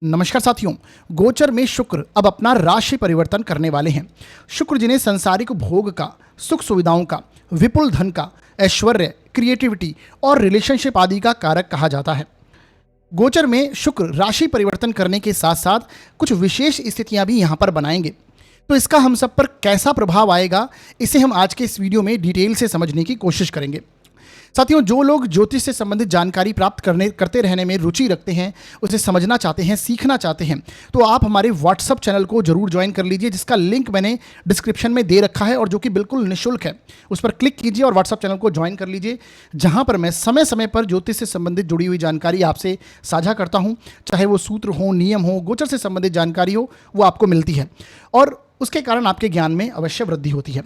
नमस्कार साथियों। गोचर में शुक्र अब अपना राशि परिवर्तन करने वाले हैं। शुक्र जिन्हें संसारिक भोग का, सुख सुविधाओं का, विपुल धन का, ऐश्वर्य, क्रिएटिविटी और रिलेशनशिप आदि का कारक कहा जाता है। गोचर में शुक्र राशि परिवर्तन करने के साथ साथ कुछ विशेष स्थितियां भी यहां पर बनाएंगे। तो इसका हम सब पर कैसा प्रभाव आएगा, इसे हम आज के इस वीडियो में डिटेल से समझने की कोशिश करेंगे। साथियों, जो लोग ज्योतिष से संबंधित जानकारी प्राप्त करते रहने में रुचि रखते हैं, उसे समझना चाहते हैं, सीखना चाहते हैं, तो आप हमारे व्हाट्सअप चैनल को जरूर ज्वाइन कर लीजिए, जिसका लिंक मैंने डिस्क्रिप्शन में दे रखा है और जो कि बिल्कुल निःशुल्क है। उस पर क्लिक कीजिए और व्हाट्सअप चैनल को ज्वाइन कर लीजिए, जहां पर मैं समय समय पर ज्योतिष से संबंधित जुड़ी हुई जानकारी आपसे साझा करता हूं। चाहे वो सूत्र हो, नियम हो, गोचर से संबंधित जानकारी हो, वो आपको मिलती है और उसके कारण आपके ज्ञान में अवश्य वृद्धि होती है।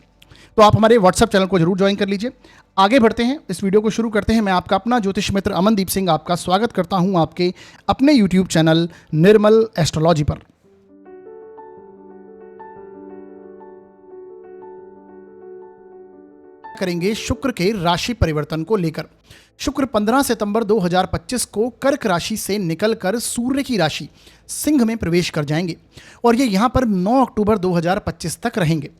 तो आप हमारे व्हाट्सएप चैनल को जरूर ज्वाइन कर लीजिए। आगे बढ़ते हैं, इस वीडियो को शुरू करते हैं। मैं आपका अपना ज्योतिष मित्र अमनदीप सिंह आपका स्वागत करता हूं आपके अपने यूट्यूब चैनल निर्मल एस्ट्रोलॉजी पर। करेंगे शुक्र के राशि परिवर्तन को लेकर। शुक्र 15 सितंबर 2025 को कर्क राशि से निकलकर सूर्य की राशि सिंह में प्रवेश कर जाएंगे और ये यहां पर 9 अक्टूबर 2025 तक रहेंगे।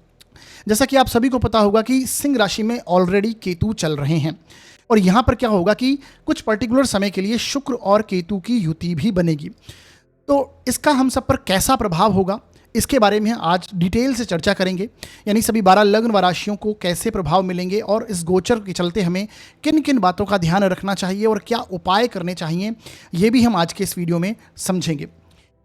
जैसा कि आप सभी को पता होगा कि सिंह राशि में ऑलरेडी केतु चल रहे हैं और यहाँ पर क्या होगा कि कुछ पर्टिकुलर समय के लिए शुक्र और केतु की युति भी बनेगी। तो इसका हम सब पर कैसा प्रभाव होगा, इसके बारे में आज डिटेल से चर्चा करेंगे। यानी सभी 12 लग्न व राशियों को कैसे प्रभाव मिलेंगे और इस गोचर के चलते हमें किन किन बातों का ध्यान रखना चाहिए और क्या उपाय करने चाहिए, ये भी हम आज के इस वीडियो में समझेंगे।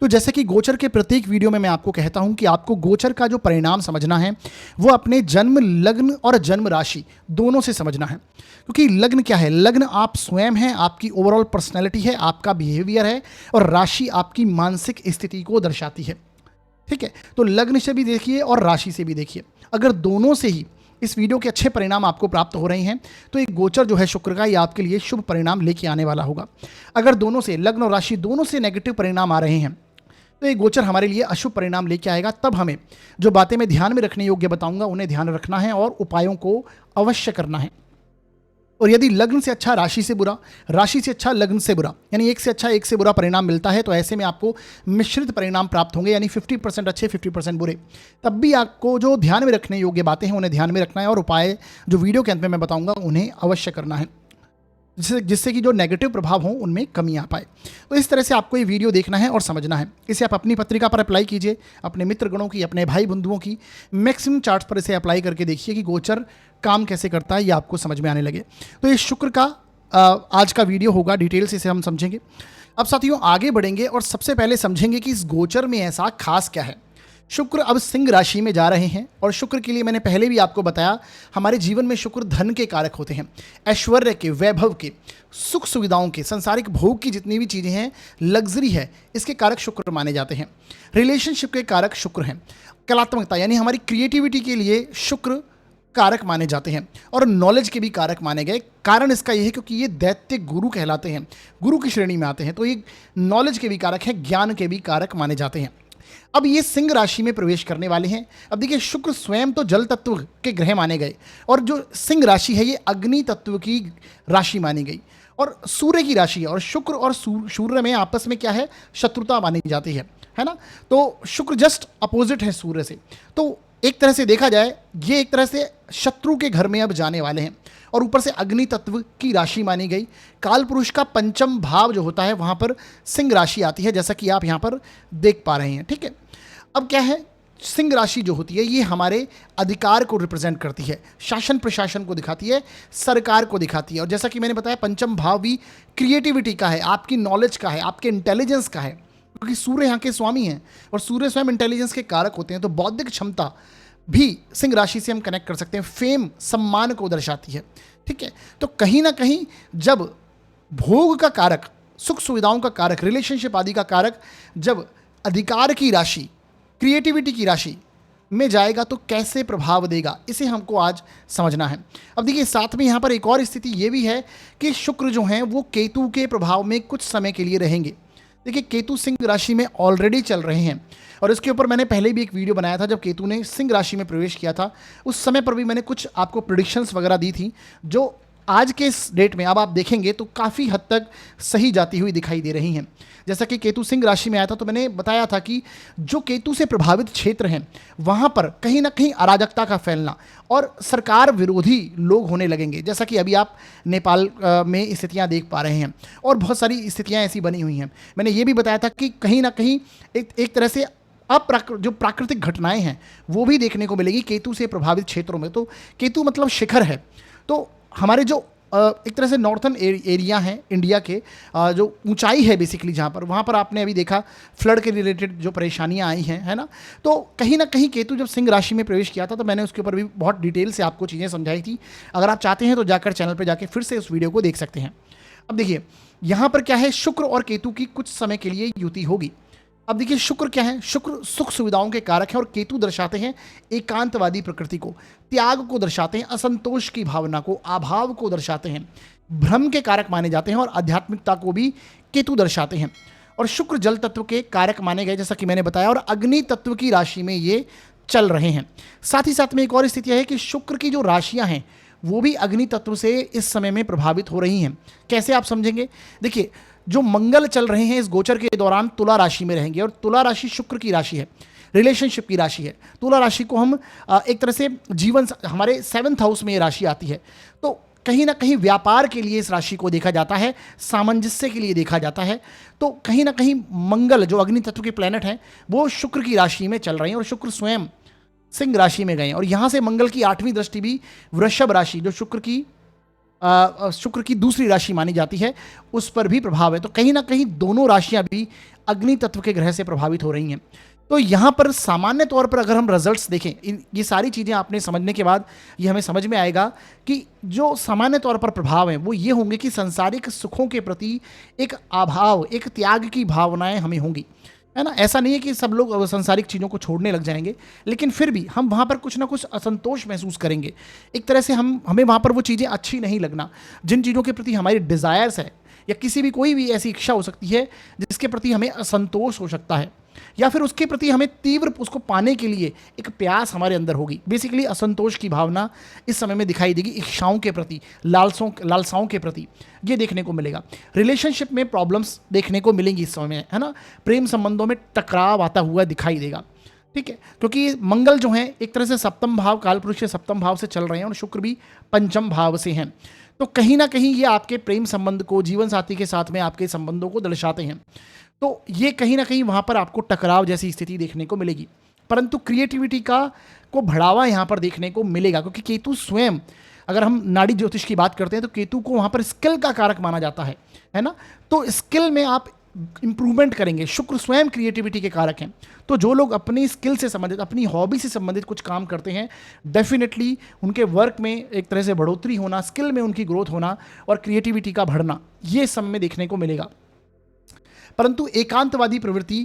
तो जैसे कि गोचर के प्रत्येक वीडियो में मैं आपको कहता हूं कि आपको गोचर का जो परिणाम समझना है वो अपने जन्म लग्न और जन्म राशि दोनों से समझना है। क्योंकि लग्न क्या है? लग्न आप स्वयं हैं, आपकी ओवरऑल पर्सनैलिटी है, आपका बिहेवियर है, और राशि आपकी मानसिक स्थिति को दर्शाती है। ठीक है, तो लग्न से भी देखिए और राशि से भी देखिए। अगर दोनों से ही इस वीडियो के अच्छे परिणाम आपको प्राप्त हो रहे हैं तो एक गोचर जो है शुक्र का, ये आपके लिए शुभ परिणाम लेके आने वाला होगा। अगर दोनों से, लग्न और राशि दोनों से नेगेटिव परिणाम आ रहे हैं तो ये गोचर हमारे लिए अशुभ परिणाम लेके आएगा। तब हमें जो बातें मैं ध्यान में रखने योग्य बताऊंगा उन्हें ध्यान रखना है और उपायों को अवश्य करना है। और यदि लग्न से अच्छा राशि से बुरा, राशि से अच्छा लग्न से बुरा, यानी एक से अच्छा एक से बुरा परिणाम मिलता है, तो ऐसे में आपको मिश्रित परिणाम प्राप्त होंगे, यानी 50% अच्छे 50% बुरे। तब भी आपको जो ध्यान में रखने योग्य बातें हैं उन्हें ध्यान में रखना है और उपाय जो वीडियो के अंत में मैं बताऊंगा उन्हें अवश्य करना है, जिससे कि जो नेगेटिव प्रभाव हों उनमें कमी आ पाए। तो इस तरह से आपको ये वीडियो देखना है और समझना है। इसे आप अपनी पत्रिका पर अप्लाई कीजिए, अपने मित्र गणों की, अपने भाई बंधुओं की मैक्सिमम चार्ट्स पर इसे अप्लाई करके देखिए कि गोचर काम कैसे करता है, ये आपको समझ में आने लगे। तो ये शुक्र का आज का वीडियो होगा, डिटेल से इसे हम समझेंगे। अब साथियों आगे बढ़ेंगे और सबसे पहले समझेंगे कि इस गोचर में ऐसा खास क्या है। शुक्र अब सिंह राशि में जा रहे हैं और शुक्र के लिए मैंने पहले भी आपको बताया, हमारे जीवन में शुक्र धन के कारक होते हैं, ऐश्वर्य के, वैभव के, सुख सुविधाओं के, संसारिक भोग की जितनी भी चीज़ें हैं, लग्जरी है, इसके कारक शुक्र माने जाते हैं। रिलेशनशिप के कारक शुक्र हैं। कलात्मकता यानी हमारी क्रिएटिविटी के लिए शुक्र कारक माने जाते हैं और नॉलेज के भी कारक माने गए। कारण इसका यह है क्योंकि ये दैत्य गुरु कहलाते हैं, गुरु की श्रेणी में आते हैं, तो ये नॉलेज के भी कारक हैं, ज्ञान के भी कारक माने जाते हैं। अब ये सिंह राशि में प्रवेश करने वाले हैं। अब देखिए, शुक्र स्वयं तो जल तत्व के ग्रह माने गए और जो सिंह राशि है ये अग्नि तत्व की राशि मानी गई और सूर्य की राशि है। और शुक्र और सूर्य में आपस में क्या है? शत्रुता मानी जाती है ना। तो शुक्र जस्ट अपोजिट है सूर्य से। तो एक तरह से देखा जाए, ये एक तरह से शत्रु के घर में अब जाने वाले हैं और ऊपर से अग्नि तत्व की राशि मानी गई। काल पुरुष का पंचम भाव जो होता है वहां पर सिंह राशि आती है, जैसा कि आप यहां पर देख पा रहे हैं। ठीक है, अब क्या है, सिंह राशि जो होती है ये हमारे अधिकार को रिप्रेजेंट करती है, शासन प्रशासन को दिखाती है, सरकार को दिखाती है। और जैसा कि मैंने बताया, पंचम भाव भी क्रिएटिविटी का है, आपकी नॉलेज का है, आपके इंटेलिजेंस का है, क्योंकि सूर्य यहाँ के स्वामी हैं और सूर्य स्वयं इंटेलिजेंस के कारक होते हैं। तो बौद्धिक क्षमता भी सिंह राशि से हम कनेक्ट कर सकते हैं, फेम, सम्मान को दर्शाती है। ठीक है, तो कहीं ना कहीं जब भोग का कारक, सुख सुविधाओं का कारक, रिलेशनशिप आदि का कारक जब अधिकार की राशि, क्रिएटिविटी की राशि में जाएगा तो कैसे प्रभाव देगा, इसे हमको आज समझना है। अब देखिए, साथ में यहाँ पर एक और स्थिति ये भी है कि शुक्र जो हैं वो केतु के प्रभाव में कुछ समय के लिए रहेंगे। देखिए, केतु सिंह राशि में ऑलरेडी चल रहे हैं और इसके ऊपर मैंने पहले भी एक वीडियो बनाया था। जब केतु ने सिंह राशि में प्रवेश किया था उस समय पर भी मैंने कुछ आपको प्रेडिक्शंस वगैरह दी थी जो आज के इस डेट में अब आप देखेंगे तो काफ़ी हद तक सही जाती हुई दिखाई दे रही हैं। जैसा कि केतु सिंह राशि में आया था तो मैंने बताया था कि जो केतु से प्रभावित क्षेत्र हैं वहाँ पर कहीं ना कहीं अराजकता का फैलना और सरकार विरोधी लोग होने लगेंगे, जैसा कि अभी आप नेपाल में स्थितियाँ देख पा रहे हैं और बहुत सारी स्थितियाँ ऐसी बनी हुई हैं। मैंने ये भी बताया था कि कहीं ना कहीं एक तरह से जो प्राकृतिक घटनाएं हैं वो भी देखने को मिलेगी केतु से प्रभावित क्षेत्रों में। तो केतु मतलब शिखर है, तो हमारे जो एक तरह से नॉर्थन एरिया हैं इंडिया के, जो ऊंचाई है बेसिकली जहाँ पर, वहाँ पर आपने अभी देखा फ्लड के रिलेटेड जो परेशानियाँ आई हैं, है ना। तो कहीं ना कहीं केतु जब सिंह राशि में प्रवेश किया था तो मैंने उसके ऊपर भी बहुत डिटेल से आपको चीज़ें समझाई थी। अगर आप चाहते हैं तो जाकर चैनल पर जाकर फिर से उस वीडियो को देख सकते हैं। अब देखिए यहाँ पर क्या है, शुक्र और केतु की कुछ समय के लिए युति होगी। अब देखिए शुक्र क्या है, शुक्र सुख सुविधाओं के कारक हैं और केतु दर्शाते हैं एकांतवादी प्रकृति को, त्याग को दर्शाते हैं, असंतोष की भावना को, अभाव को दर्शाते हैं, भ्रम के कारक माने जाते हैं और आध्यात्मिकता को भी केतु दर्शाते हैं। और शुक्र जल तत्व के कारक माने गए जैसा कि मैंने बताया, और अग्नि तत्व की राशि में ये चल रहे हैं। साथ ही साथ में एक और स्थिति है कि शुक्र की जो राशियां हैं वो भी अग्नि तत्व से इस समय में प्रभावित हो रही हैं। कैसे आप समझेंगे, देखिए जो मंगल चल रहे हैं इस गोचर के दौरान तुला राशि में रहेंगे और तुला राशि शुक्र की राशि है, रिलेशनशिप की राशि है। तुला राशि को हम एक तरह से जीवन, हमारे 7th हाउस में ये राशि आती है, तो कहीं ना कहीं व्यापार के लिए इस राशि को देखा जाता है, सामंजस्य के लिए देखा जाता है। तो कहीं ना कहीं मंगल जो अग्नि तत्व के प्लैनेट हैं वो शुक्र की राशि में चल रहे हैं और शुक्र स्वयं सिंह राशि में गए हैं। और यहाँ से मंगल की 8वीं दृष्टि भी वृषभ राशि जो शुक्र की दूसरी राशि मानी जाती है उस पर भी प्रभाव है। तो कहीं ना कहीं दोनों राशियां भी अग्नि तत्व के ग्रह से प्रभावित हो रही हैं। तो यहाँ पर सामान्य तौर पर अगर हम रिजल्ट्स देखें, ये सारी चीज़ें आपने समझने के बाद ये हमें समझ में आएगा कि जो सामान्य तौर पर प्रभाव हैं वो ये होंगे कि सांसारिक सुखों के प्रति एक अभाव, एक त्याग की भावनाएं हमें होंगी, है ना। ऐसा नहीं है कि सब लोग सांसारिक चीज़ों को छोड़ने लग जाएंगे, लेकिन फिर भी हम वहाँ पर कुछ ना कुछ असंतोष महसूस करेंगे। एक तरह से हमें वहाँ पर वो चीज़ें अच्छी नहीं लगना, जिन चीज़ों के प्रति हमारी डिज़ायर्स है या किसी भी कोई भी ऐसी इच्छा हो सकती है जिसके प्रति हमें असंतोष हो सकता है या फिर उसके प्रति हमें तीव्र उसको पाने के लिए एक प्यास हमारे अंदर होगी। बेसिकली असंतोष की भावना इस समय में दिखाई देगी, इच्छाओं के प्रति, लालसाओं के प्रति ये देखने को मिलेगा। रिलेशनशिप में प्रॉब्लम्स देखने को मिलेंगी इस समय में, है ना। प्रेम संबंधों में टकराव आता हुआ दिखाई देगा, ठीक है, क्योंकि मंगल जो है एक तरह से सप्तम भाव, कालपुरुष के सप्तम भाव से चल रहे हैं और शुक्र भी पंचम भाव से हैं। तो कहीं ना कहीं ये आपके प्रेम संबंध को, जीवन साथी के साथ में आपके संबंधों को दर्शाते हैं। तो ये कहीं ना कहीं वहाँ पर आपको टकराव जैसी स्थिति देखने को मिलेगी, परंतु क्रिएटिविटी को बढ़ावा यहाँ पर देखने को मिलेगा, क्योंकि केतु स्वयं, अगर हम नाड़ी ज्योतिष की बात करते हैं तो केतु को वहाँ पर स्किल का कारक माना जाता है ना। तो स्किल में आप इंप्रूवमेंट करेंगे। शुक्र स्वयं क्रिएटिविटी के कारक हैं, तो जो लोग अपनी स्किल से संबंधित, अपनी हॉबी से संबंधित कुछ काम करते हैं, डेफिनेटली उनके वर्क में एक तरह से बढ़ोतरी होना, स्किल में उनकी ग्रोथ होना और क्रिएटिविटी का बढ़ना ये सब में देखने को मिलेगा। परंतु एकांतवादी प्रवृत्ति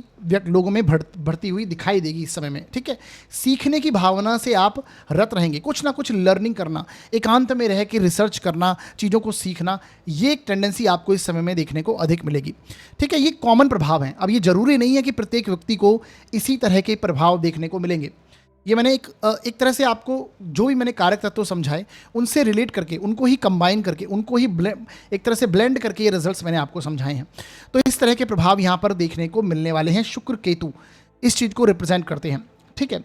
लोगों में बढ़ती हुई दिखाई देगी इस समय में, ठीक है। सीखने की भावना से आप रत रहेंगे, कुछ ना कुछ लर्निंग करना, एकांत में रह के रिसर्च करना, चीज़ों को सीखना, ये एक टेंडेंसी आपको इस समय में देखने को अधिक मिलेगी, ठीक है। ये कॉमन प्रभाव हैं। अब ये जरूरी नहीं है कि प्रत्येक व्यक्ति को इसी तरह के प्रभाव देखने को मिलेंगे। ये मैंने एक तरह से आपको जो भी मैंने कारक तत्व समझाए उनसे रिलेट करके, उनको ही कंबाइन करके, उनको ही एक तरह से ब्लेंड करके ये रिजल्ट्स मैंने आपको समझाए हैं। तो इस तरह के प्रभाव यहाँ पर देखने को मिलने वाले हैं। शुक्र केतु इस चीज़ को रिप्रेजेंट करते हैं, ठीक है।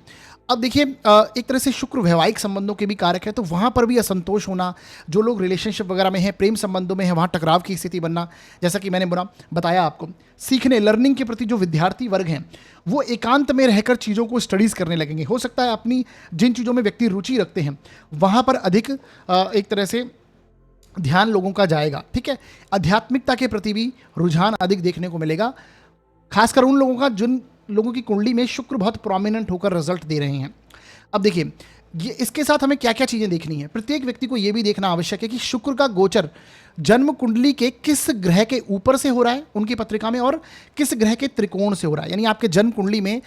अब देखिए एक तरह से शुक्र वैवाहिक संबंधों के भी कारक है, तो वहाँ पर भी असंतोष होना, जो लोग रिलेशनशिप वगैरह में हैं, प्रेम संबंधों में है, वहाँ टकराव की स्थिति बनना, जैसा कि मैंने बताया आपको। सीखने, लर्निंग के प्रति जो विद्यार्थी वर्ग हैं वो एकांत में रहकर चीज़ों को स्टडीज़ करने लगेंगे। हो सकता है अपनी जिन चीज़ों में व्यक्ति रुचि रखते हैं वहाँ पर अधिक एक तरह से ध्यान लोगों का जाएगा, ठीक है। आध्यात्मिकता के प्रति भी रुझान अधिक देखने को मिलेगा, खासकर उन लोगों का जिन लोगों की कुंडली में शुक्र बहुत प्रोमिनेंट होकर रिजल्ट दे रहे हैं। अब देखिए ये इसके साथ हमें क्या क्या चीज़ें देखनी है। प्रत्येक व्यक्ति को ये भी देखना आवश्यक है कि शुक्र का गोचर जन्म कुंडली के किस ग्रह के ऊपर से हो रहा है उनकी पत्रिका में और किस ग्रह के त्रिकोण से हो रहा है। यानी आपके जन्म कुंडली में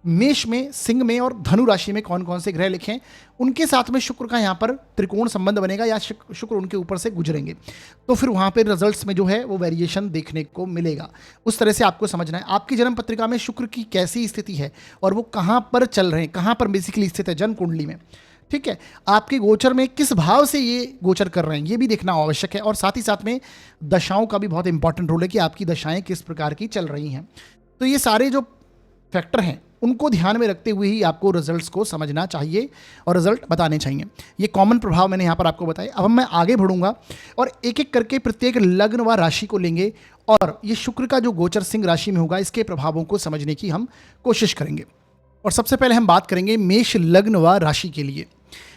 मेष में, सिंह में और धनु राशि में कौन कौन से ग्रह लिखे हैं, उनके साथ में शुक्र का यहाँ पर त्रिकोण संबंध बनेगा या शुक्र उनके ऊपर से गुजरेंगे, तो फिर वहाँ पे रिजल्ट्स में जो है वो वेरिएशन देखने को मिलेगा। उस तरह से आपको समझना है आपकी जन्म पत्रिका में शुक्र की कैसी स्थिति है और वो कहाँ पर चल रहे हैं, कहाँ पर बेसिकली स्थित है जन्म कुंडली में, ठीक है, आपके गोचर में किस भाव से ये गोचर कर रहे हैं ये भी देखना आवश्यक है, और साथ ही साथ में दशाओं का भी बहुत इंपॉर्टेंट रोल है कि आपकी दशाएं किस प्रकार की चल रही हैं। तो ये सारे जो फैक्टर हैं उनको ध्यान में रखते हुए ही आपको रिजल्ट्स को समझना चाहिए और रिजल्ट बताने चाहिए। ये कॉमन प्रभाव मैंने यहाँ पर आपको बताए। अब मैं आगे बढ़ूंगा और एक एक करके प्रत्येक लग्न व राशि को लेंगे और ये शुक्र का जो गोचर सिंह राशि में होगा इसके प्रभावों को समझने की हम कोशिश करेंगे। और सबसे पहले हम बात करेंगे मेष लग्न व राशि के लिए।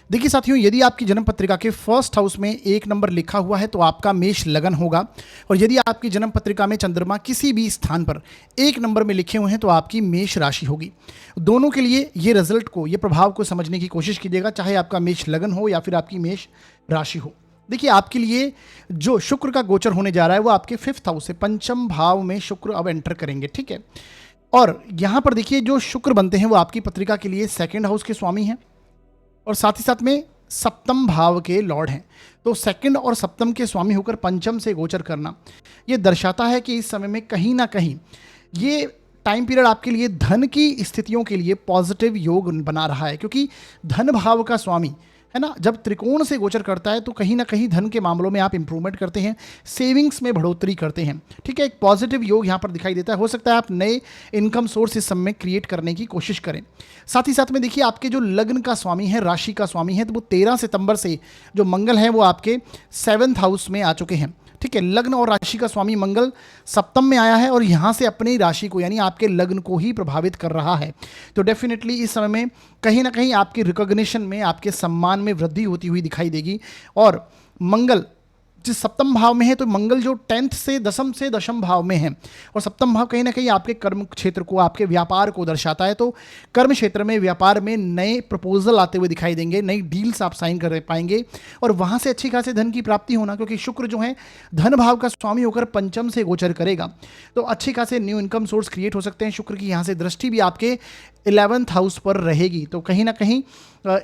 देखिए साथियों, यदि आपकी जन्म पत्रिका के फर्स्ट हाउस में 1 नंबर लिखा हुआ है तो आपका मेष लगन होगा, और यदि आपकी जन्म पत्रिका में चंद्रमा किसी भी स्थान पर 1 नंबर में लिखे हुए हैं तो आपकी मेष राशि होगी। दोनों के लिए ये रिजल्ट को, ये प्रभाव को समझने की कोशिश कीजिएगा, चाहे आपका मेष लगन हो या फिर आपकी मेष राशि हो। देखिए आपके लिए जो शुक्र का गोचर होने जा रहा है वो आपके 5th हाउस से, पंचम भाव में शुक्र अब एंटर करेंगे। ठीक है, और यहाँ पर देखिए जो शुक्र बनते हैं वो आपकी पत्रिका के लिए 2nd हाउस के स्वामी हैं और साथ ही साथ में 7th भाव के लॉर्ड हैं। तो 2nd और 7th के स्वामी होकर पंचम से गोचर करना ये दर्शाता है कि इस समय में कहीं ना कहीं ये टाइम पीरियड आपके लिए धन की स्थितियों के लिए पॉजिटिव योग बना रहा है, क्योंकि धन भाव का स्वामी है ना, जब त्रिकोण से गोचर करता है तो कहीं ना कहीं धन के मामलों में आप इंप्रूवमेंट करते हैं, सेविंग्स में बढ़ोतरी करते हैं। ठीक है, एक पॉजिटिव योग यहाँ पर दिखाई देता है। हो सकता है आप नए इनकम सोर्स इस समय में क्रिएट करने की कोशिश करें। साथ ही साथ में देखिए आपके जो लग्न का स्वामी है, राशि का स्वामी है, तो वो 13 सितंबर से जो मंगल है वो आपके 7th हाउस में आ चुके हैं। ठीक है, लग्न और राशि का स्वामी मंगल सप्तम में आया है और यहाँ से अपनी राशि को यानी आपके लग्न को ही प्रभावित कर रहा है। तो डेफिनेटली इस समय में कहीं ना कहीं आपकी रिकॉग्निशन में, आपके सम्मान में वृद्धि होती हुई दिखाई देगी। और मंगल जिस 7th भाव में है तो मंगल जो 10th से दशम भाव में है, और 7th भाव कहीं ना कहीं आपके कर्म क्षेत्र को, आपके व्यापार को दर्शाता है। तो कर्म क्षेत्र में, व्यापार में नए प्रपोजल आते हुए दिखाई देंगे, नई डील्स आप साइन कर पाएंगे और वहाँ से अच्छी खासी धन की प्राप्ति होना, क्योंकि शुक्र जो है धन भाव का स्वामी होकर पंचम से गोचर करेगा। तो अच्छे खासे न्यू इनकम सोर्स क्रिएट हो सकते हैं। शुक्र की यहाँ से दृष्टि भी आपके 11th हाउस पर रहेगी, तो कहीं ना कहीं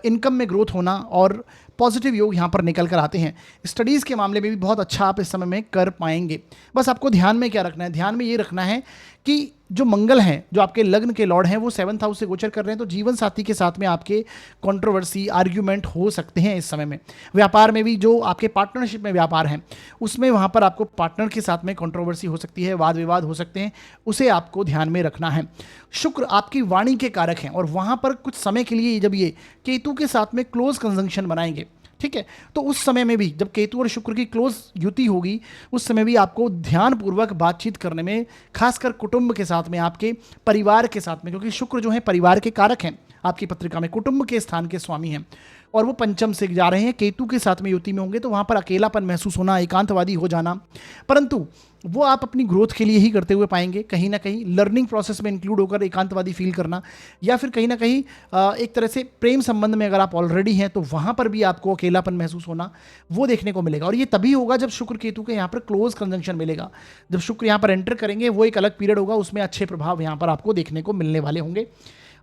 इनकम में ग्रोथ होना और पॉजिटिव योग यहाँ पर निकल कर आते हैं। स्टडीज़ के मामले में भी बहुत अच्छा आप इस समय में कर पाएंगे। बस आपको ध्यान में क्या रखना है, ध्यान में ये रखना है कि जो मंगल हैं, जो आपके लग्न के लॉर्ड हैं, वो 7th हाउस से गोचर कर रहे हैं, तो जीवन साथी के साथ में आपके कंट्रोवर्सी, आर्ग्यूमेंट हो सकते हैं इस समय में। व्यापार में भी जो आपके पार्टनरशिप में व्यापार हैं उसमें वहाँ पर आपको पार्टनर के साथ में कंट्रोवर्सी हो सकती है, वाद विवाद हो सकते हैं, उसे आपको ध्यान में रखना है। शुक्र आपकी वाणी के कारक हैं और वहाँ पर कुछ समय के लिए जब ये केतु के साथ में क्लोज कंजंक्शन बनाएंगे, ठीक है, तो उस समय में भी जब केतु और शुक्र की क्लोज युति होगी उस समय भी आपको ध्यानपूर्वक बातचीत करने में, खासकर कुटुंब के साथ में, आपके परिवार के साथ में, क्योंकि शुक्र जो है परिवार के कारक हैं, आपकी पत्रिका में कुटुंब के स्थान के स्वामी हैं और वो पंचम से जा रहे हैं, केतु के साथ में युति में होंगे, तो वहाँ पर अकेलापन महसूस होना, एकांतवादी हो जाना, परंतु वो आप अपनी ग्रोथ के लिए ही करते हुए पाएंगे। कहीं ना कहीं लर्निंग प्रोसेस में इंक्लूड होकर एकांतवादी फील करना, या फिर कहीं ना कहीं एक तरह से प्रेम संबंध में अगर आप ऑलरेडी हैं तो वहाँ पर भी आपको अकेलापन महसूस होना वो देखने को मिलेगा। और ये तभी होगा जब शुक्र केतु के यहाँ पर क्लोज कंजंक्शन मिलेगा। जब शुक्र यहाँ पर एंटर करेंगे वो एक अलग पीरियड होगा, उसमें अच्छे प्रभाव यहाँ पर आपको देखने को मिलने वाले होंगे।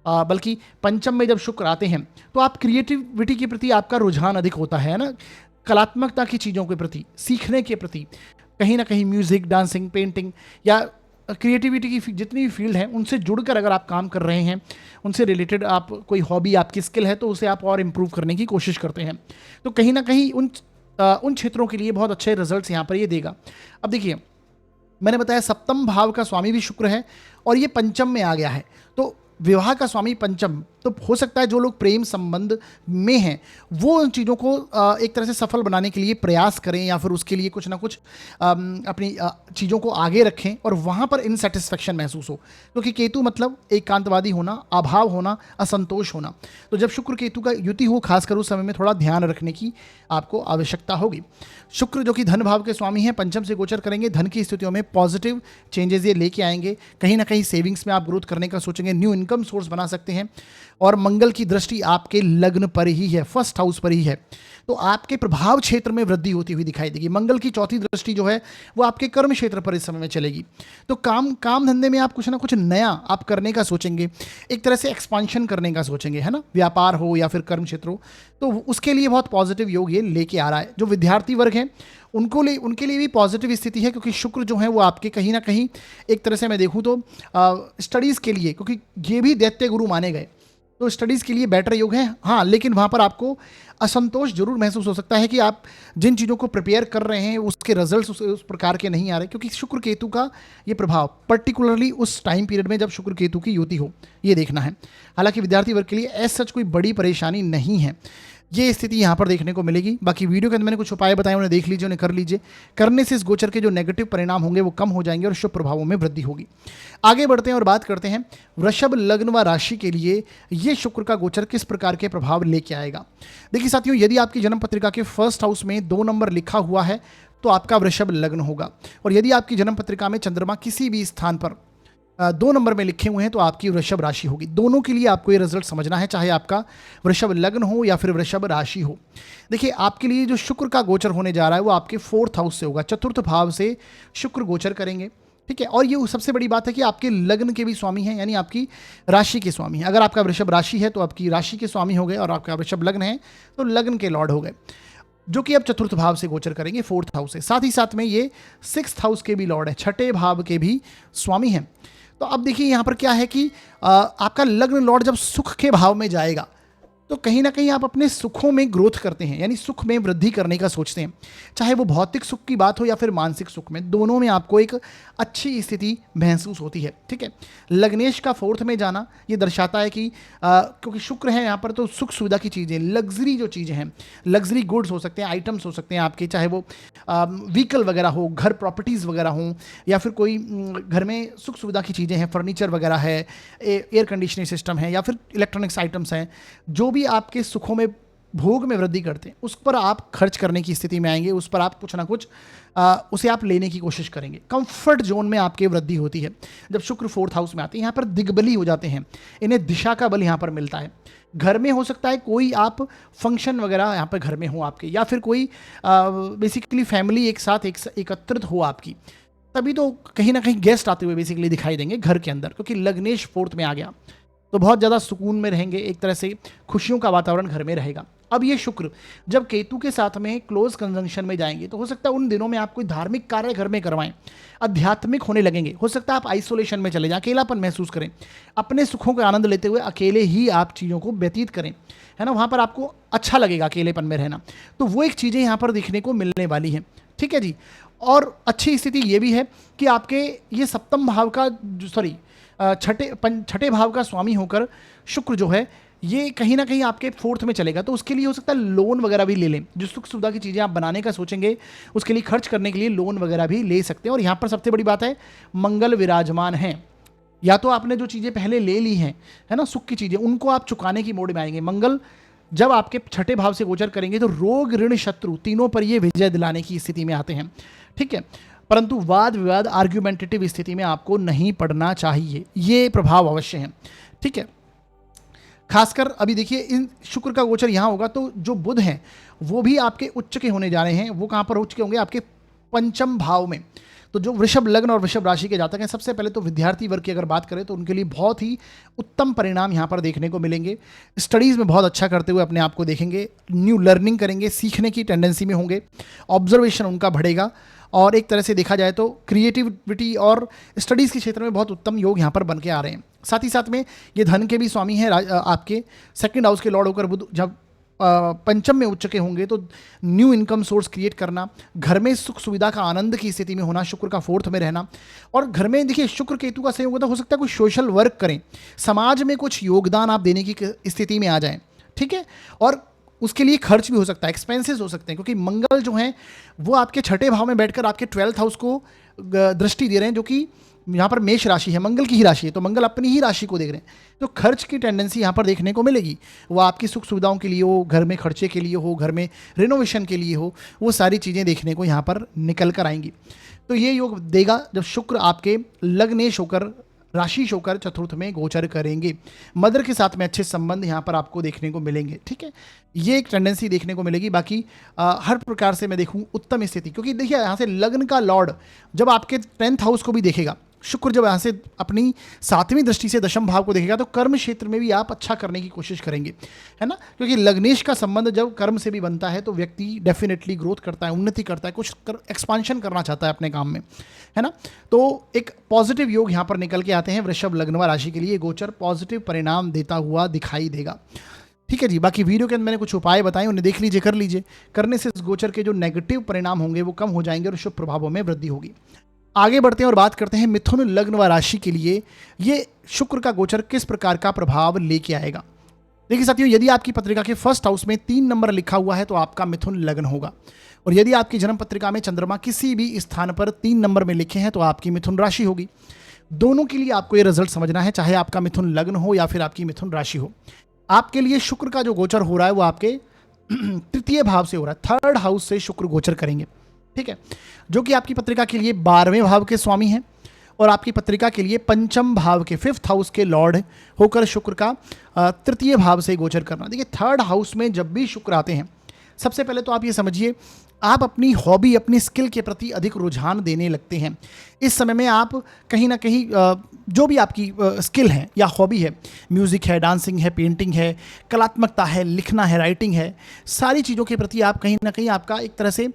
बल्कि पंचम में जब शुक्र आते हैं तो आप क्रिएटिविटी के प्रति आपका रुझान अधिक होता है ना, कलात्मकता की चीज़ों के प्रति, सीखने के प्रति, कहीं ना कहीं म्यूज़िक, डांसिंग, पेंटिंग या क्रिएटिविटी की जितनी भी फील्ड है उनसे जुड़कर अगर आप काम कर रहे हैं, उनसे रिलेटेड आप कोई हॉबी, आपकी स्किल है तो उसे आप और इम्प्रूव करने की कोशिश करते हैं, तो कहीं ना कहीं उन क्षेत्रों के लिए बहुत अच्छे रिजल्ट्स यहाँ पर ये देगा। अब देखिए मैंने बताया 7th भाव का स्वामी भी शुक्र है और ये पंचम में आ गया है, तो विवाह का स्वामी पंचम, तो हो सकता है जो लोग प्रेम संबंध में हैं वो उन चीज़ों को एक तरह से सफल बनाने के लिए प्रयास करें या फिर उसके लिए कुछ ना कुछ अपनी चीज़ों को आगे रखें और वहाँ पर इनसेटिस्फेक्शन महसूस हो, क्योंकि केतु मतलब एकांतवादी होना, अभाव होना, असंतोष होना। तो जब शुक्र केतु का युति हो, खासकर उस समय में थोड़ा ध्यान रखने की आपको आवश्यकता होगी। शुक्र जो कि धन भाव के स्वामी हैं पंचम से गोचर करेंगे, धन की स्थितियों में पॉजिटिव चेंजेस ये लेके आएंगे, कहीं ना कहीं सेविंग्स में आप ग्रोथ करने का सोचेंगे, न्यू इनकम सोर्स बना सकते हैं। और मंगल की दृष्टि आपके लग्न पर ही है, 1st हाउस पर ही है, तो आपके प्रभाव क्षेत्र में वृद्धि होती हुई दिखाई देगी। मंगल की 4थी दृष्टि जो है वो आपके कर्म क्षेत्र पर इस समय में चलेगी, तो काम धंधे में आप कुछ ना कुछ नया आप करने का सोचेंगे, एक तरह से एक्सपांशन करने का सोचेंगे, है ना, व्यापार हो या फिर कर्म क्षेत्र हो, तो उसके लिए बहुत पॉजिटिव योग ये लेके आ रहा है। जो विद्यार्थी वर्ग हैं उनके लिए भी पॉजिटिव स्थिति है, क्योंकि शुक्र जो है वो आपके कहीं ना कहीं एक तरह से मैं देखूं तो स्टडीज़ के लिए, क्योंकि ये भी दैत्य गुरु माने गए, तो स्टडीज़ के लिए बेटर योग है। हाँ, लेकिन वहाँ पर आपको असंतोष जरूर महसूस हो सकता है कि आप जिन चीज़ों को प्रिपेयर कर रहे हैं उसके रिजल्ट्स उस प्रकार के नहीं आ रहे, क्योंकि शुक्र केतु का ये प्रभाव पर्टिकुलरली उस टाइम पीरियड में जब शुक्र केतु की युति हो, ये देखना है। हालांकि विद्यार्थी वर्ग के लिए ऐसा सच कोई बड़ी परेशानी नहीं है, ये स्थिति यहाँ पर देखने को मिलेगी। बाकी वीडियो के अंदर मैंने कुछ उपाय बताए, उन्हें देख लीजिए, उन्हें कर लीजिए। करने से इस गोचर के जो नेगेटिव परिणाम होंगे वो कम हो जाएंगे और शुभ प्रभावों में वृद्धि होगी। आगे बढ़ते हैं और बात करते हैं वृषभ लग्न व राशि के लिए ये शुक्र का गोचर किस प्रकार के प्रभाव लेके आएगा। देखिए साथियों, यदि आपकी जन्म पत्रिका के फर्स्ट हाउस में 2 नंबर लिखा हुआ है तो आपका वृषभ लग्न होगा, और यदि आपकी जन्म पत्रिका में चंद्रमा किसी भी स्थान पर 2 नंबर में लिखे हुए हैं तो आपकी वृषभ राशि होगी। दोनों के लिए आपको ये रिजल्ट समझना है, चाहे आपका वृषभ लग्न हो या फिर वृषभ राशि हो। देखिए, आपके लिए जो शुक्र का गोचर होने जा रहा है वो आपके 4th हाउस से होगा, चतुर्थ भाव से शुक्र गोचर करेंगे। ठीक है, और ये सबसे बड़ी बात है कि आपके लग्न के भी स्वामी हैं, यानी आपकी राशि के स्वामी हैं। अगर आपका वृषभ राशि है तो आपकी राशि के स्वामी हो गए, और आपका वृषभ लग्न है तो लग्न के लॉर्ड हो गए, जो कि अब चतुर्थ भाव से गोचर करेंगे 4th हाउस से। साथ ही साथ में ये 6th हाउस के भी लॉर्ड है, छठे भाव के भी स्वामी हैं। तो अब देखिए यहाँ पर क्या है कि आपका लग्न लॉर्ड जब सुख के भाव में जाएगा तो कहीं ना कहीं आप अपने सुखों में ग्रोथ करते हैं, यानी सुख में वृद्धि करने का सोचते हैं, चाहे वो भौतिक सुख की बात हो या फिर मानसिक सुख में, दोनों में आपको एक अच्छी स्थिति महसूस होती है। ठीक है, लग्नेश का 4th में जाना ये दर्शाता है कि क्योंकि शुक्र है यहाँ पर, तो सुख सुविधा की चीज़ें, लग्जरी जो चीज़ें हैं, लग्जरी गुड्स हो सकते हैं, आइटम्स हो सकते हैं आपके, चाहे वो व्हीकल वगैरह हो, घर प्रॉपर्टीज़ वगैरह हों, या फिर कोई घर में सुख सुविधा की चीज़ें हैं, फर्नीचर वगैरह है, एयर कंडीशनिंग सिस्टम है, या फिर इलेक्ट्रॉनिक्स आइटम्स हैं, जो भी आपके सुखों में भोग में वृद्धि करते हैं उस पर आप खर्च करने की स्थिति में आएंगे, उस पर आप कुछ ना कुछ उसे आप लेने की कोशिश करेंगे। कंफर्ट जोन में आपकी वृद्धि होती है जब शुक्र 4th हाउस में आते हैं। यहाँ पर दिग्बली हो जाते हैं, इन्हें दिशा का बल यहाँ पर मिलता है। घर में हो सकता है कोई आप फंक्शन वगैरह यहाँ पर घर में हो आपके, या फिर कोई बेसिकली फैमिली एक साथ एकत्रित हो आपकी, तभी तो कहीं ना कहीं गेस्ट आते हुए बेसिकली दिखाई देंगे घर के अंदर, क्योंकि लग्नेश 4th में आ गया तो बहुत ज़्यादा सुकून में रहेंगे, एक तरह से खुशियों का वातावरण घर में रहेगा। अब ये शुक्र जब केतु के साथ में क्लोज कंजंक्शन में जाएंगे तो हो सकता है उन दिनों में आप कोई धार्मिक कार्य घर में करवाएं, आध्यात्मिक होने लगेंगे। हो सकता है आप आइसोलेशन में चले जाएं, अकेलापन महसूस करें, अपने सुखों का आनंद लेते हुए अकेले ही आप चीज़ों को व्यतीत करें, है ना। वहाँ पर आपको अच्छा लगेगा अकेलेपन में रहना, तो वो एक चीज़ें यहाँ पर देखने को मिलने वाली हैं। ठीक है जी, और अच्छी स्थिति ये भी है कि आपके ये 7th भाव का छठे भाव का स्वामी होकर शुक्र जो है ये कहीं ना कहीं आपके 4th में चलेगा, तो उसके लिए हो सकता है लोन वगैरह भी ले लें। जो सुख सुविधा की चीज़ें आप बनाने का सोचेंगे उसके लिए खर्च करने के लिए लोन वगैरह भी ले सकते हैं। और यहाँ पर सबसे बड़ी बात है, मंगल विराजमान है, या तो आपने जो चीज़ें पहले ले ली हैं, है ना, सुख की चीज़ें, उनको आप चुकाने की मोड में आएंगे। मंगल जब आपके छठे भाव से गोचर करेंगे तो रोग ऋण शत्रु तीनों पर ये विजय दिलाने की स्थिति में आते हैं। ठीक है, परंतु वाद विवाद आर्ग्यूमेंटेटिव स्थिति में आपको नहीं पड़ना चाहिए, ये प्रभाव अवश्य है। ठीक है, खासकर अभी देखिए इन शुक्र का गोचर यहाँ होगा तो जो बुध हैं वो भी आपके उच्च के होने जा रहे हैं। वो कहाँ पर उच्च के होंगे? आपके 5th भाव में। तो जो वृषभ लग्न और वृषभ राशि के जातक हैं, सबसे पहले तो विद्यार्थी वर्ग की अगर बात करें तो उनके लिए बहुत ही उत्तम परिणाम यहाँ पर देखने को मिलेंगे। स्टडीज़ में बहुत अच्छा करते हुए अपने आप को देखेंगे, न्यू लर्निंग करेंगे, सीखने की टेंडेंसी में होंगे, ऑब्जर्वेशन उनका बढ़ेगा, और एक तरह से देखा जाए तो क्रिएटिविटी और स्टडीज़ के क्षेत्र में बहुत उत्तम योग यहाँ पर बन के आ रहे हैं। साथ ही साथ में ये धन के भी स्वामी हैं, आपके 2nd हाउस के लॉर्ड होकर बुध जब 5th में उच्च के होंगे तो न्यू इनकम सोर्स क्रिएट करना, घर में सुख सुविधा का आनंद की स्थिति में होना, शुक्र का 4th में रहना। और घर में देखिए शुक्र केतु का संयोग होता है, हो सकता है कुछ सोशल वर्क करें, समाज में कुछ योगदान आप देने की स्थिति में आ जाएं। ठीक है, और उसके लिए खर्च भी हो सकता है, एक्सपेंसेस हो सकते हैं, क्योंकि मंगल जो है वो आपके छठे भाव में बैठकर आपके 12th हाउस को दृष्टि दे रहे हैं, जो कि यहाँ पर मेष राशि है, मंगल की ही राशि है, तो मंगल अपनी ही राशि को देख रहे हैं। तो खर्च की टेंडेंसी यहाँ पर देखने को मिलेगी, वो आपकी सुख सुविधाओं के लिए हो, घर में खर्चे के लिए हो, घर में रिनोवेशन के लिए हो, वो सारी चीज़ें देखने को यहाँ पर निकल कर आएंगी। तो ये योग देगा जब शुक्र आपके लग्नेश होकर राशि होकर 4th में गोचर करेंगे। मदर के साथ में अच्छे संबंध यहाँ पर आपको देखने को मिलेंगे। ठीक है, ये एक टेंडेंसी देखने को मिलेगी। बाकी हर प्रकार से मैं देखूँ उत्तम स्थिति, क्योंकि देखिए यहाँ से लग्न का लॉर्ड जब आपके 10th हाउस को भी देखेगा, शुक्र जब यहाँ से अपनी 7वीं दृष्टि से दशम भाव को देखेगा तो कर्म क्षेत्र में भी आप अच्छा करने की कोशिश करेंगे, है ना, क्योंकि लग्नेश का संबंध जब कर्म से भी बनता है तो व्यक्ति डेफिनेटली ग्रोथ करता है, उन्नति करता है, कुछ एक्सपांशन करना चाहता है अपने काम में, है ना। तो एक पॉजिटिव योग यहाँ पर निकल के आते हैं वृषभ लग्न व राशि के लिए। गोचर पॉजिटिव परिणाम देता हुआ दिखाई देगा। ठीक है जी, बाकी वीडियो के अंदर मैंने कुछ उपाय बताए, उन्हें देख लीजिए, कर लीजिए। करने से इस गोचर के जो नेगेटिव परिणाम होंगे वो कम हो जाएंगे और शुभ प्रभावों में वृद्धि होगी। आगे बढ़ते हैं और बात करते हैं मिथुन लग्न व राशि के लिए ये शुक्र का गोचर किस प्रकार का प्रभाव लेके आएगा। देखिए साथियों, यदि आपकी पत्रिका के फर्स्ट हाउस में 3 नंबर लिखा हुआ है तो आपका मिथुन लग्न होगा, और यदि आपकी जन्म पत्रिका में चंद्रमा किसी भी स्थान पर 3 नंबर में लिखे हैं तो आपकी मिथुन राशि होगी। दोनों के लिए आपको ये रिजल्ट समझना है, चाहे आपका मिथुन लग्न हो या फिर आपकी मिथुन राशि हो। आपके लिए शुक्र का जो गोचर हो रहा है वो आपके तृतीय भाव से हो रहा है, थर्ड हाउस से शुक्र गोचर करेंगे, ठीक है, जो कि आपकी पत्रिका के लिए 12वें भाव के स्वामी हैं और आपकी पत्रिका के लिए पंचम भाव के 5th हाउस के लॉर्ड होकर शुक्र का तृतीय भाव से गोचर करना। देखिए, थर्ड हाउस में जब भी शुक्र आते हैं, सबसे पहले तो आप ये समझिए, आप अपनी हॉबी, अपनी स्किल के प्रति अधिक रुझान देने लगते हैं। इस समय में आप कहीं ना कहीं जो भी आपकी स्किल है या हॉबी है, म्यूज़िक है, डांसिंग है, पेंटिंग है, कलात्मकता है, लिखना है, राइटिंग है, सारी चीज़ों के प्रति आप कहीं ना कहीं आपका एक तरह से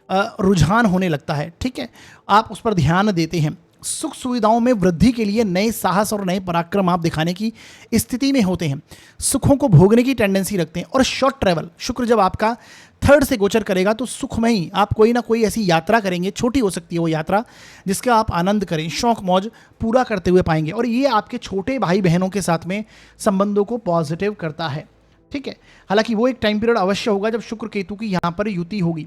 रुझान होने लगता है, ठीक है, आप उस पर ध्यान देते हैं। सुख सुविधाओं में वृद्धि के लिए नए साहस और नए पराक्रम आप दिखाने की स्थिति में होते हैं, सुखों को भोगने की टेंडेंसी रखते हैं। और शॉर्ट ट्रैवल, शुक्र जब आपका थर्ड से गोचर करेगा तो सुख में ही आप कोई ना कोई ऐसी यात्रा करेंगे, छोटी हो सकती है वो यात्रा, जिसका आप आनंद करें, शौक मौज पूरा करते हुए पाएंगे। और ये आपके छोटे भाई बहनों के साथ में संबंधों को पॉजिटिव करता है, ठीक है। हालांकि वो एक टाइम पीरियड अवश्य होगा जब शुक्र केतु की यहाँ पर युति होगी,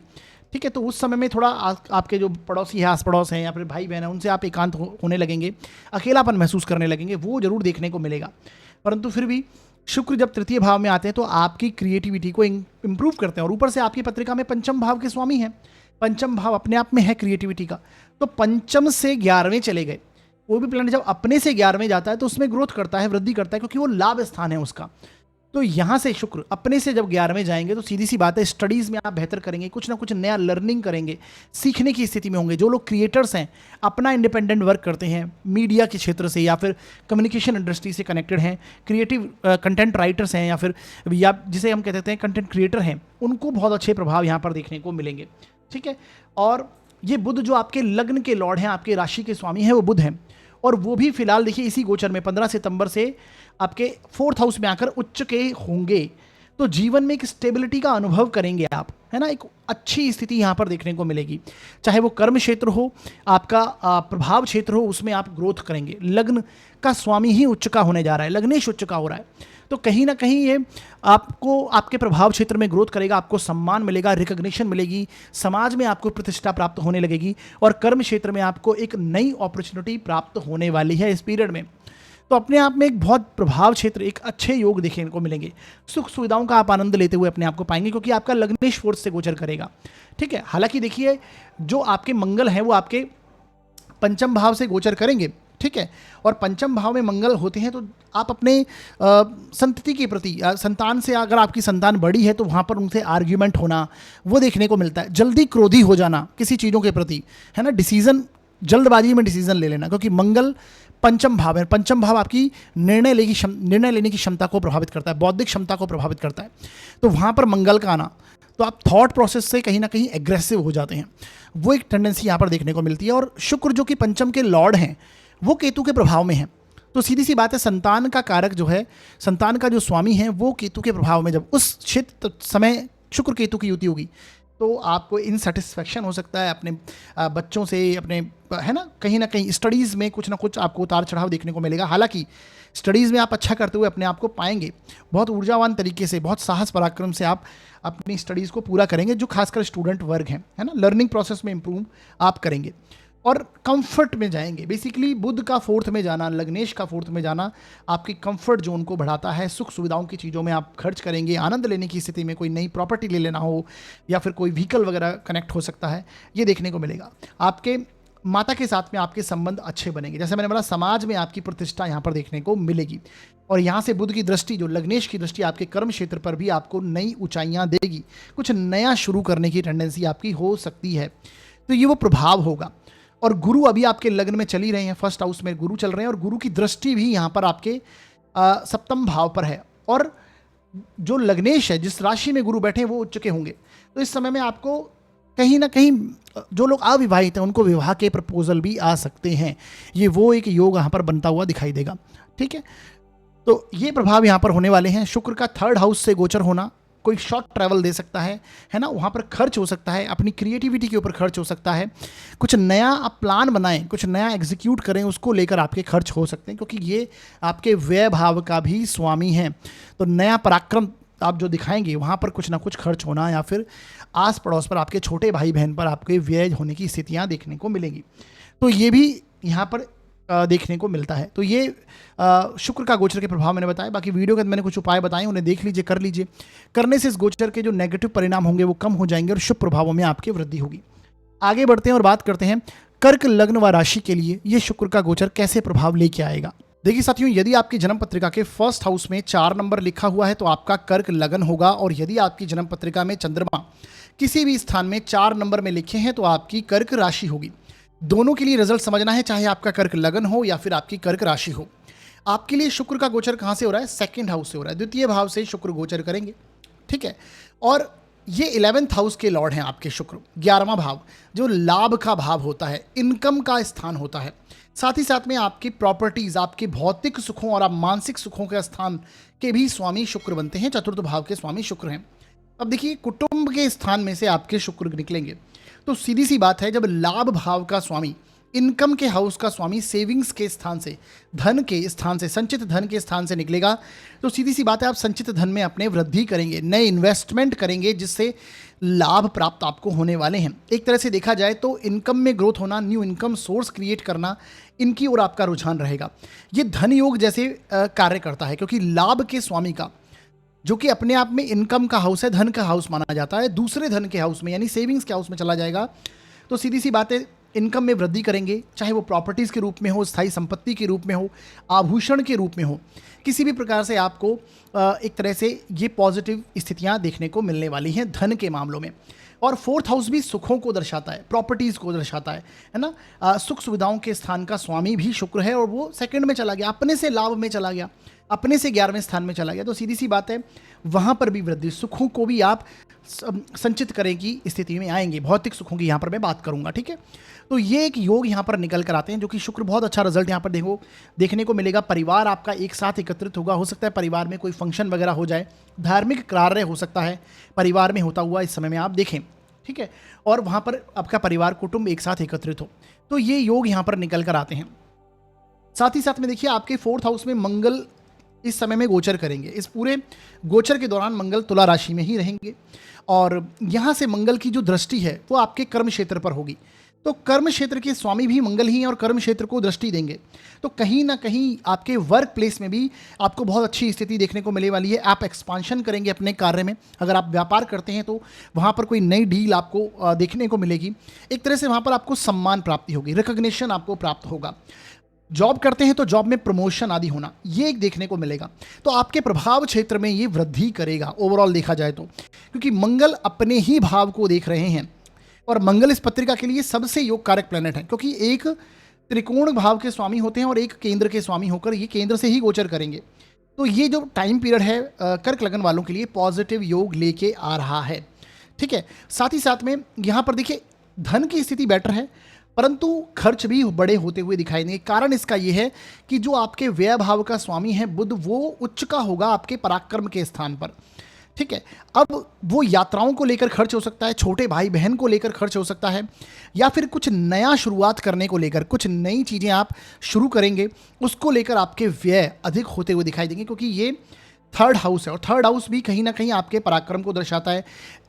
ठीक है, तो उस समय में थोड़ा आपके जो पड़ोसी है, आस पड़ोस हैं या फिर भाई बहन हैं, उनसे आप एकांत होने लगेंगे, अकेलापन महसूस करने लगेंगे, वो जरूर देखने को मिलेगा। परंतु फिर भी शुक्र जब तृतीय भाव में आते हैं तो आपकी क्रिएटिविटी को इम्प्रूव करते हैं, और ऊपर से आपकी पत्रिका में पंचम भाव के स्वामी हैं। पंचम भाव अपने आप में है क्रिएटिविटी का, तो पंचम से 11वें चले गए। कोई भी प्लैनेट जब अपने से 11वें जाता है तो उसमें ग्रोथ करता है, वृद्धि करता है, क्योंकि वो लाभ स्थान है उसका। तो यहाँ से शुक्र अपने से जब 11वें जाएंगे तो सीधी सी बात है, स्टडीज़ में आप बेहतर करेंगे, कुछ ना कुछ नया लर्निंग करेंगे, सीखने की स्थिति में होंगे। जो लोग क्रिएटर्स हैं, अपना इंडिपेंडेंट वर्क करते हैं, मीडिया के क्षेत्र से या फिर कम्युनिकेशन इंडस्ट्री से कनेक्टेड हैं, क्रिएटिव कंटेंट राइटर्स हैं या जिसे हम कहते हैं कंटेंट क्रिएटर हैं, उनको बहुत अच्छे प्रभाव यहाँ पर देखने को मिलेंगे, ठीक है। और ये बुध जो आपके लग्न के लॉर्ड हैं, आपके राशि के स्वामी हैं, वो बुध हैं, और वो भी फिलहाल देखिए इसी गोचर में 15 सितंबर से आपके 4th हाउस में आकर उच्च के होंगे। तो जीवन में एक स्टेबिलिटी का अनुभव करेंगे आप, है ना, एक अच्छी स्थिति यहाँ पर देखने को मिलेगी। चाहे वो कर्म क्षेत्र हो, आपका प्रभाव क्षेत्र हो, उसमें आप ग्रोथ करेंगे। लग्न का स्वामी ही उच्च का होने जा रहा है, लग्नेश उच्च का हो रहा है, तो कहीं ना कहीं ये आपको आपके प्रभाव क्षेत्र में ग्रोथ करेगा, आपको सम्मान मिलेगा, रिकग्निशन मिलेगी, समाज में आपको प्रतिष्ठा प्राप्त होने लगेगी, और कर्म क्षेत्र में आपको एक नई अपॉर्चुनिटी प्राप्त होने वाली है इस पीरियड में। तो अपने आप में एक बहुत प्रभाव क्षेत्र, एक अच्छे योग देखने को मिलेंगे। सुख सुविधाओं का आप आनंद लेते हुए अपने आप को पाएंगे, क्योंकि आपका लग्नेश फोर्थ से गोचर करेगा, ठीक है। हालांकि देखिए, जो आपके मंगल हैं वो आपके पंचम भाव से गोचर करेंगे, ठीक है, और पंचम भाव में मंगल होते हैं तो आप अपने संतति के प्रति, संतान से अगर आपकी संतान बड़ी है तो वहाँ पर उनसे आर्ग्यूमेंट होना वो देखने को मिलता है। जल्दी क्रोधी हो जाना किसी चीज़ों के प्रति, है ना, डिसीजन, जल्दबाजी में डिसीजन ले लेना, क्योंकि मंगल पंचम भाव है। पंचम भाव आपकी निर्णय लेने की क्षमता को प्रभावित करता है, बौद्धिक क्षमता को प्रभावित करता है। तो वहाँ पर मंगल का आना, तो आप थॉट प्रोसेस से कहीं ना कहीं एग्रेसिव हो जाते हैं, वो एक टेंडेंसी यहाँ पर देखने को मिलती है। और शुक्र जो कि पंचम के लॉर्ड हैं वो केतु के प्रभाव में है, तो सीधी सी बात है, संतान का कारक जो है, संतान का जो स्वामी है वो केतु के प्रभाव में, जब उस क्षेत्र समय शुक्र केतु की युति होगी तो आपको इनसेटिस्फैक्शन हो सकता है अपने बच्चों से, अपने, है ना कहीं स्टडीज़ में कुछ ना कुछ आपको उतार चढ़ाव देखने को मिलेगा। हालांकि स्टडीज़ में आप अच्छा करते हुए अपने आप को पाएंगे, बहुत ऊर्जावान तरीके से, बहुत साहस पराक्रम से आप अपनी स्टडीज़ को पूरा करेंगे, जो खासकर स्टूडेंट वर्ग हैं, है ना, लर्निंग प्रोसेस में इंप्रूव आप करेंगे और कंफर्ट में जाएंगे। बेसिकली बुध का 4th में जाना, लग्नेश का 4th में जाना आपकी कंफर्ट जोन को बढ़ाता है। सुख सुविधाओं की चीज़ों में आप खर्च करेंगे, आनंद लेने की स्थिति में, कोई नई प्रॉपर्टी ले लेना हो या फिर कोई व्हीकल वगैरह कनेक्ट हो सकता है, ये देखने को मिलेगा। आपके माता के साथ में आपके संबंध अच्छे बनेंगे, जैसे मैंने बोला, समाज में आपकी प्रतिष्ठा यहाँ पर देखने को मिलेगी। और यहाँ से बुध की दृष्टि, जो लग्नेश की दृष्टि, आपके कर्म क्षेत्र पर भी आपको नई ऊंचाइयाँ देगी, कुछ नया शुरू करने की टेंडेंसी आपकी हो सकती है। तो ये वो प्रभाव होगा। और गुरु अभी आपके लग्न में चल ही रहे हैं, फर्स्ट हाउस में गुरु चल रहे हैं और गुरु की दृष्टि भी यहाँ पर आपके सप्तम भाव पर है। और जो लग्नेश है, जिस राशि में गुरु बैठे हैं, वो उच्च के होंगे। तो इस समय में आपको कहीं ना कहीं जो लोग अविवाहित हैं उनको विवाह के प्रपोजल भी आ सकते हैं। ये वो एक योग यहाँ पर बनता हुआ दिखाई देगा। ठीक है, तो ये प्रभाव यहाँ पर होने वाले हैं। शुक्र का थर्ड हाउस से गोचर होना कोई शॉर्ट ट्रैवल दे सकता है ना, वहाँ पर खर्च हो सकता है, अपनी क्रिएटिविटी के ऊपर खर्च हो सकता है, कुछ नया आप प्लान बनाएं, कुछ नया एग्जीक्यूट करें, उसको लेकर आपके खर्च हो सकते हैं, क्योंकि ये आपके व्यय भाव का भी स्वामी है। तो नया पराक्रम आप जो दिखाएंगे वहाँ पर कुछ ना कुछ खर्च होना या फिर आस पड़ोस पर आपके छोटे भाई बहन पर आपके व्यय होने की स्थितियाँ देखने को मिलेंगी। तो ये भी यहाँ पर देखने को मिलता है। तो ये शुक्र का गोचर के प्रभाव मैंने बताया। बाकी वीडियो के अंदर मैंने कुछ उपाय बताए, उन्हें देख लीजिए, कर लीजिए। करने से इस गोचर के जो नेगेटिव परिणाम होंगे वो कम हो जाएंगे और शुभ प्रभावों में आपकी वृद्धि होगी। आगे बढ़ते हैं और बात करते हैं कर्क लग्न व राशि के लिए ये शुक्र का गोचर कैसे प्रभाव लेके आएगा। देखिए साथियों, यदि आपकी जन्म पत्रिका के फर्स्ट हाउस में 4 नंबर लिखा हुआ है तो आपका कर्क लगन होगा, और यदि आपकी जन्म पत्रिका में चंद्रमा किसी भी स्थान में 4 नंबर में लिखे हैं तो आपकी कर्क राशि होगी। दोनों के लिए रिजल्ट समझना है, चाहे आपका कर्क लगन हो या फिर आपकी कर्क राशि हो। आपके लिए शुक्र का गोचर कहाँ से हो रहा है? सेकंड हाउस से हो रहा है, द्वितीय भाव से शुक्र गोचर करेंगे। ठीक है, और ये 11th हाउस के लॉर्ड हैं आपके शुक्र। 11वां भाव जो लाभ का भाव होता है, इनकम का स्थान होता है, साथ ही साथ में आपकी प्रॉपर्टीज, आपके भौतिक सुखों और आप मानसिक सुखों के स्थान के भी स्वामी शुक्र बनते हैं। चतुर्थ भाव के स्वामी शुक्र हैं। अब देखिए, कुटुंब के स्थान में से आपके शुक्र निकलेंगे तो सीधी सी बात है, जब लाभ भाव का स्वामी, इनकम के हाउस का स्वामी सेविंग्स के स्थान से, धन के स्थान से, संचित धन के स्थान से निकलेगा तो सीधी सी बात है, आप संचित धन में अपने वृद्धि करेंगे, नए इन्वेस्टमेंट करेंगे, जिससे लाभ प्राप्त आपको होने वाले हैं। एक तरह से देखा जाए तो इनकम में ग्रोथ होना, न्यू इनकम सोर्स क्रिएट करना, इनकी ओर आपका रुझान रहेगा। ये धन योग जैसे कार्य करता है, क्योंकि लाभ के स्वामी का, जो कि अपने आप में इनकम का हाउस है, धन का हाउस माना जाता है, दूसरे धन के हाउस में यानी सेविंग्स के हाउस में चला जाएगा तो सीधी सी बात है, इनकम में वृद्धि करेंगे, चाहे वो प्रॉपर्टीज़ के रूप में हो, स्थायी संपत्ति के रूप में हो, आभूषण के रूप में हो, किसी भी प्रकार से आपको एक तरह से ये पॉजिटिव स्थितियाँ देखने को मिलने वाली हैं धन के मामलों में। और फोर्थ हाउस भी सुखों को दर्शाता है, प्रॉपर्टीज़ को दर्शाता है ना। सुख सुविधाओं के स्थान का स्वामी भी शुक्र है और वो सेकंड में चला गया, अपने से लाभ में चला गया, अपने से 11वें स्थान में चला गया। तो सीधी सी बात है, वहाँ पर भी वृद्धि, सुखों को भी आप संचित करें की स्थिति में आएंगे। भौतिक सुखों की यहाँ पर मैं बात करूँगा। ठीक है, तो ये एक योग यहाँ पर निकल कर आते हैं, जो कि शुक्र बहुत अच्छा रिजल्ट यहाँ पर देखने को मिलेगा। परिवार आपका एक साथ एकत्रित होगा, हो सकता है परिवार में कोई फंक्शन वगैरह हो जाए, धार्मिक कार्य हो सकता है परिवार में होता हुआ इस समय में आप देखें। ठीक है, और वहाँ पर आपका परिवार कुटुंब एक साथ एकत्रित हो, तो ये योग यहाँ पर निकल कर आते हैं। साथ ही साथ में देखिए, आपके फोर्थ हाउस में मंगल इस समय में गोचर करेंगे। इस पूरे गोचर के दौरान मंगल तुला राशि में ही रहेंगे और यहाँ से मंगल की जो दृष्टि है वो आपके कर्म क्षेत्र पर होगी। तो कर्म क्षेत्र के स्वामी भी मंगल ही हैं और कर्म क्षेत्र को दृष्टि देंगे, तो कहीं ना कहीं आपके वर्क प्लेस में भी आपको बहुत अच्छी स्थिति देखने को मिलने वाली है। आप एक्सपांशन करेंगे अपने कार्य में। अगर आप व्यापार करते हैं तो वहाँ पर कोई नई डील आपको देखने को मिलेगी। एक तरह से वहाँ पर आपको सम्मान प्राप्ति होगी, रिकॉग्निशन आपको प्राप्त होगा। जॉब करते हैं तो जॉब में प्रमोशन आदि होना, ये एक देखने को मिलेगा। तो आपके प्रभाव क्षेत्र में ये वृद्धि करेगा ओवरऑल देखा जाए तो, क्योंकि मंगल अपने ही भाव को देख रहे हैं और मंगल इस पत्रिका के लिए सबसे योग कारक प्लेनेट है, क्योंकि एक त्रिकोण भाव के स्वामी होते हैं और एक केंद्र के स्वामी होकर ये केंद्र से ही गोचर करेंगे। तो ये जो टाइम पीरियड है कर्क लगन वालों के लिए पॉजिटिव योग लेके आ रहा है। ठीक है, साथ ही साथ में यहाँ पर देखिए, धन की स्थिति बेटर है परंतु खर्च भी बड़े होते हुए दिखाई देंगे। कारण इसका यह है कि जो आपके व्यय भाव का स्वामी है बुध, वो उच्च का होगा आपके पराक्रम के स्थान पर। ठीक है, अब वो यात्राओं को लेकर खर्च हो सकता है, छोटे भाई बहन को लेकर खर्च हो सकता है, या फिर कुछ नया शुरुआत करने को लेकर, कुछ नई चीज़ें आप शुरू करेंगे उसको लेकर आपके व्यय अधिक होते हुए दिखाई देंगे, क्योंकि ये थर्ड हाउस है और थर्ड हाउस भी कहीं ना कहीं आपके पराक्रम को दर्शाता है।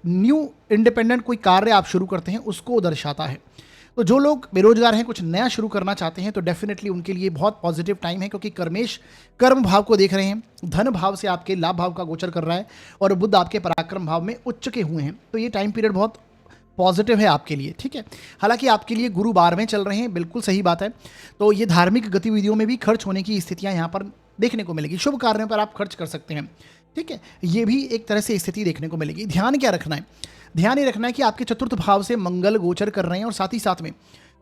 न्यू इंडिपेंडेंट कोई कार्य आप शुरू करते हैं उसको दर्शाता है। तो जो लोग बेरोजगार हैं, कुछ नया शुरू करना चाहते हैं, तो डेफिनेटली उनके लिए बहुत पॉजिटिव टाइम है, क्योंकि कर्मेश कर्म भाव को देख रहे हैं, धन भाव से आपके लाभ भाव का गोचर कर रहा है और बुध आपके पराक्रम भाव में उच्च के हुए हैं। तो ये टाइम पीरियड बहुत पॉजिटिव है आपके लिए। ठीक है, हालांकि आपके लिए गुरु 12वें चल रहे हैं, बिल्कुल सही बात है। तो ये धार्मिक गतिविधियों में भी खर्च होने की स्थितियाँ यहाँ पर देखने को मिलेगी, शुभ कार्यों पर आप खर्च कर सकते हैं। ठीक है, ये भी एक तरह से स्थिति देखने को मिलेगी। ध्यान क्या रखना है? ध्यान ये रखना है कि आपके चतुर्थ भाव से मंगल गोचर कर रहे हैं और साथ ही साथ में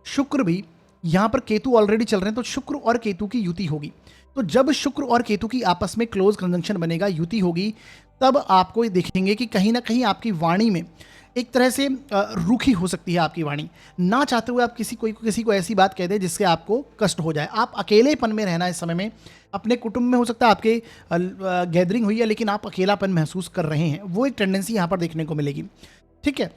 शुक्र भी यहाँ पर केतु ऑलरेडी चल रहे हैं, तो शुक्र और केतु की युति होगी। तो जब शुक्र और केतु की आपस में क्लोज कंजंक्शन बनेगा, युति होगी, तब आपको ये देखेंगे कि कहीं ना कहीं आपकी वाणी में एक तरह से रूखी हो सकती है आपकी वाणी। ना चाहते हुए आप किसी को ऐसी बात कह दें जिससे आपको कष्ट हो जाए। आप अकेलेपन में रहना इस समय में, अपने कुटुंब में हो सकता है आपके गैदरिंग हुई है लेकिन आप अकेलापन महसूस कर रहे हैं, वो एक टेंडेंसी यहाँ पर देखने को मिलेगी। ठीक है,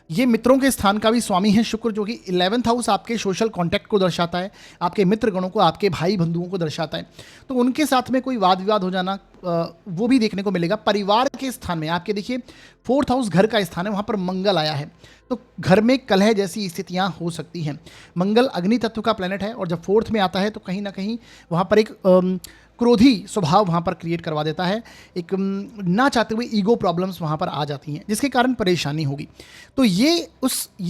ये मित्रों के स्थान का भी स्वामी है शुक्र, जो कि 11th हाउस आपके सोशल कांटेक्ट को दर्शाता है, आपके मित्र गणों को, आपके भाई बंधुओं को दर्शाता है। तो उनके साथ में कोई वाद विवाद हो जाना वो भी देखने को मिलेगा। परिवार के स्थान में आपके देखिए 4th हाउस घर का स्थान है, वहाँ पर मंगल आया है, तो घर में कलह जैसी स्थितियाँ हो सकती हैं। मंगल अग्नि तत्व का प्लेनेट है और जब 4th में आता है तो कहीं ना कहीं वहाँ पर एक क्रोधी स्वभाव वहाँ पर क्रिएट करवा देता है। एक ना चाहते हुए ईगो प्रॉब्लम्स वहाँ पर आ जाती हैं जिसके कारण परेशानी होगी। तो ये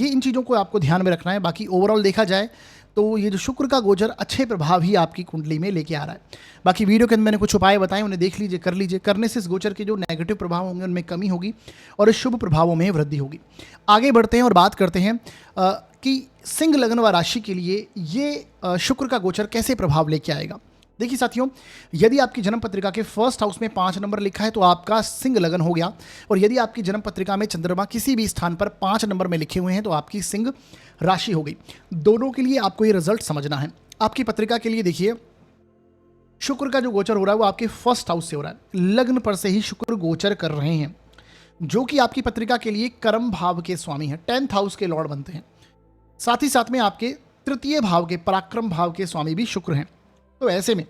इन चीज़ों को आपको ध्यान में रखना है। बाकी ओवरऑल देखा जाए तो ये जो शुक्र का गोचर अच्छे प्रभाव ही आपकी कुंडली में लेके आ रहा है। बाकी वीडियो के अंदर मैंने कुछ उपाय बताए, उन्हें देख लीजिए, कर लीजिए। करने से इस गोचर के जो नेगेटिव प्रभाव होंगे उनमें कमी होगी और इस शुभ प्रभावों में वृद्धि होगी। आगे बढ़ते हैं और बात करते हैं कि सिंह लग्न व राशि के लिए ये शुक्र का गोचर कैसे प्रभाव लेके आएगा। देखिए साथियों, यदि आपकी जन्म पत्रिका के फर्स्ट हाउस में 5 नंबर लिखा है तो आपका सिंह लगन हो गया, और यदि आपकी जन्म पत्रिका में चंद्रमा किसी भी स्थान पर 5 नंबर में लिखे हुए हैं तो आपकी सिंह राशि हो गई। दोनों के लिए आपको ये रिजल्ट समझना है। आपकी पत्रिका के लिए देखिए, शुक्र का जो गोचर हो रहा है वो आपके फर्स्ट हाउस से हो रहा है, लग्न पर से ही शुक्र गोचर कर रहे हैं, जो कि आपकी पत्रिका के लिए कर्म भाव के स्वामी हैं, 10th हाउस के लॉर्ड बनते हैं। साथ ही साथ में आपके तृतीय भाव के पराक्रम भाव के स्वामी भी शुक्र हैं। तो ऐसे में